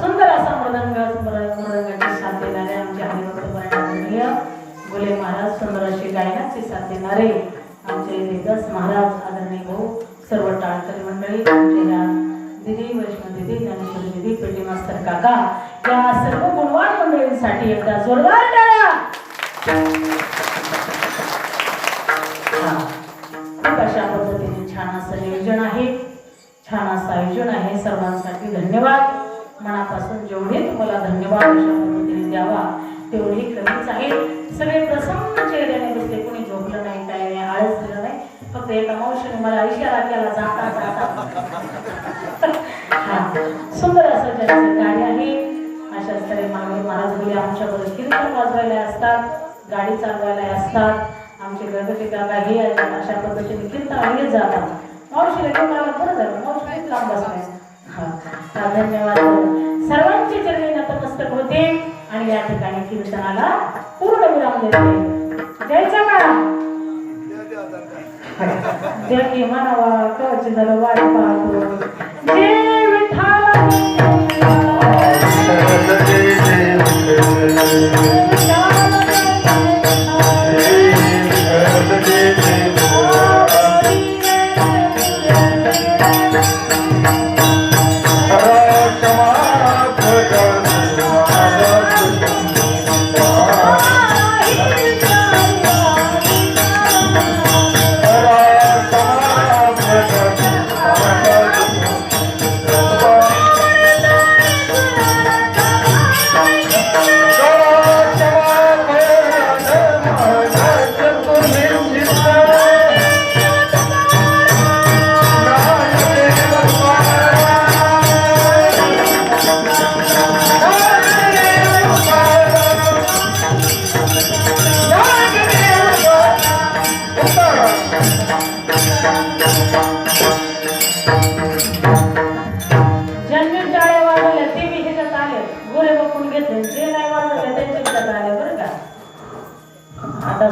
सुंदर असा मृदंगाची साथ देणारे आमचे हरिभक्त गोले महाराज, सुंदर अशी गायनाची साथ देणारे आमचे देवदास महाराज, आदरणीय भाऊ, सर्व टाळकरी मंडळी, आमचे या दिदी, वैष्णव दिदी, ज्ञानेश्वर दिदी, पेटी मास्तर काका, या सर्व गुणवान मंडळींसाठी एकदा जोरदार टाळ्या. खूप अशा पद्धतीने छान असं नियोजन आहे, छान असं आयोजन आहे. सर्वांसाठी धन्यवाद. मनापासून जेवढे तुम्हाला धन्यवाद अशा पद्धतीने द्यावा तेवढे कमीच आहे. सगळे प्रसन्न चेहऱ्याने बसले, कोणी झोपलं नाही, काय नाही, आळस दिलं नाही. फक्त एका मावशीने मला इशारा केला, जाता जाता. सुंदर असं त्यांचं गाडी आहे. अशाच तरी महाराज बोले आमच्याबरोबर कीर्तन वाजवायला असतात, गाडी चालवायला असतात. आमचे गणपती काका हे अशा पद्धतीने कीर्तन घेत जातात. मावशीला घेऊन आला बरं झालं, मावशी खूप लांब बसलाय. हा धन्यवाद. सर्वांचे चरणी नतमस्तक होते आणि या ठिकाणी कीर्तनाला पूर्ण विराम देते. जयचा काळा जय की मानवा कवच झालं वाट पाहतो. जय विठ्ठल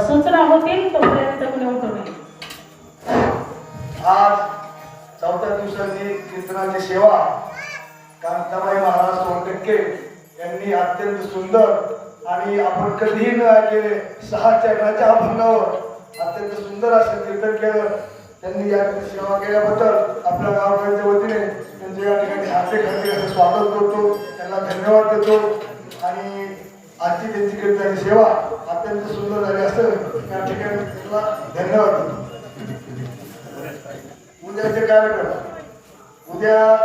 सूचना होतील तोपर्यंत आज 4थ्या दिवसाची कीर्तनाची सेवा कांताबाई महाराज सोनटक्के यांनी अत्यंत सुंदर आणि आपण कधीही न ऐकलेले 6 चरणाच्या अभंगावर अत्यंत सुंदर असं कीर्तन केलं. त्यांनी या सेवा केल्याबद्दल आपल्या गावकऱ्यांच्या वतीने त्यांचे या ठिकाणी हार्दिक असं स्वागत करतो, त्यांना धन्यवाद देतो. आणि आजची त्यांची कीर्तनाची सेवा अत्यंत सुंदर झाली असं या ठिकाणी त्यांना धन्यवाद देतो. उद्याचे कार्यक्रम उद्या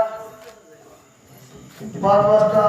5 वाजता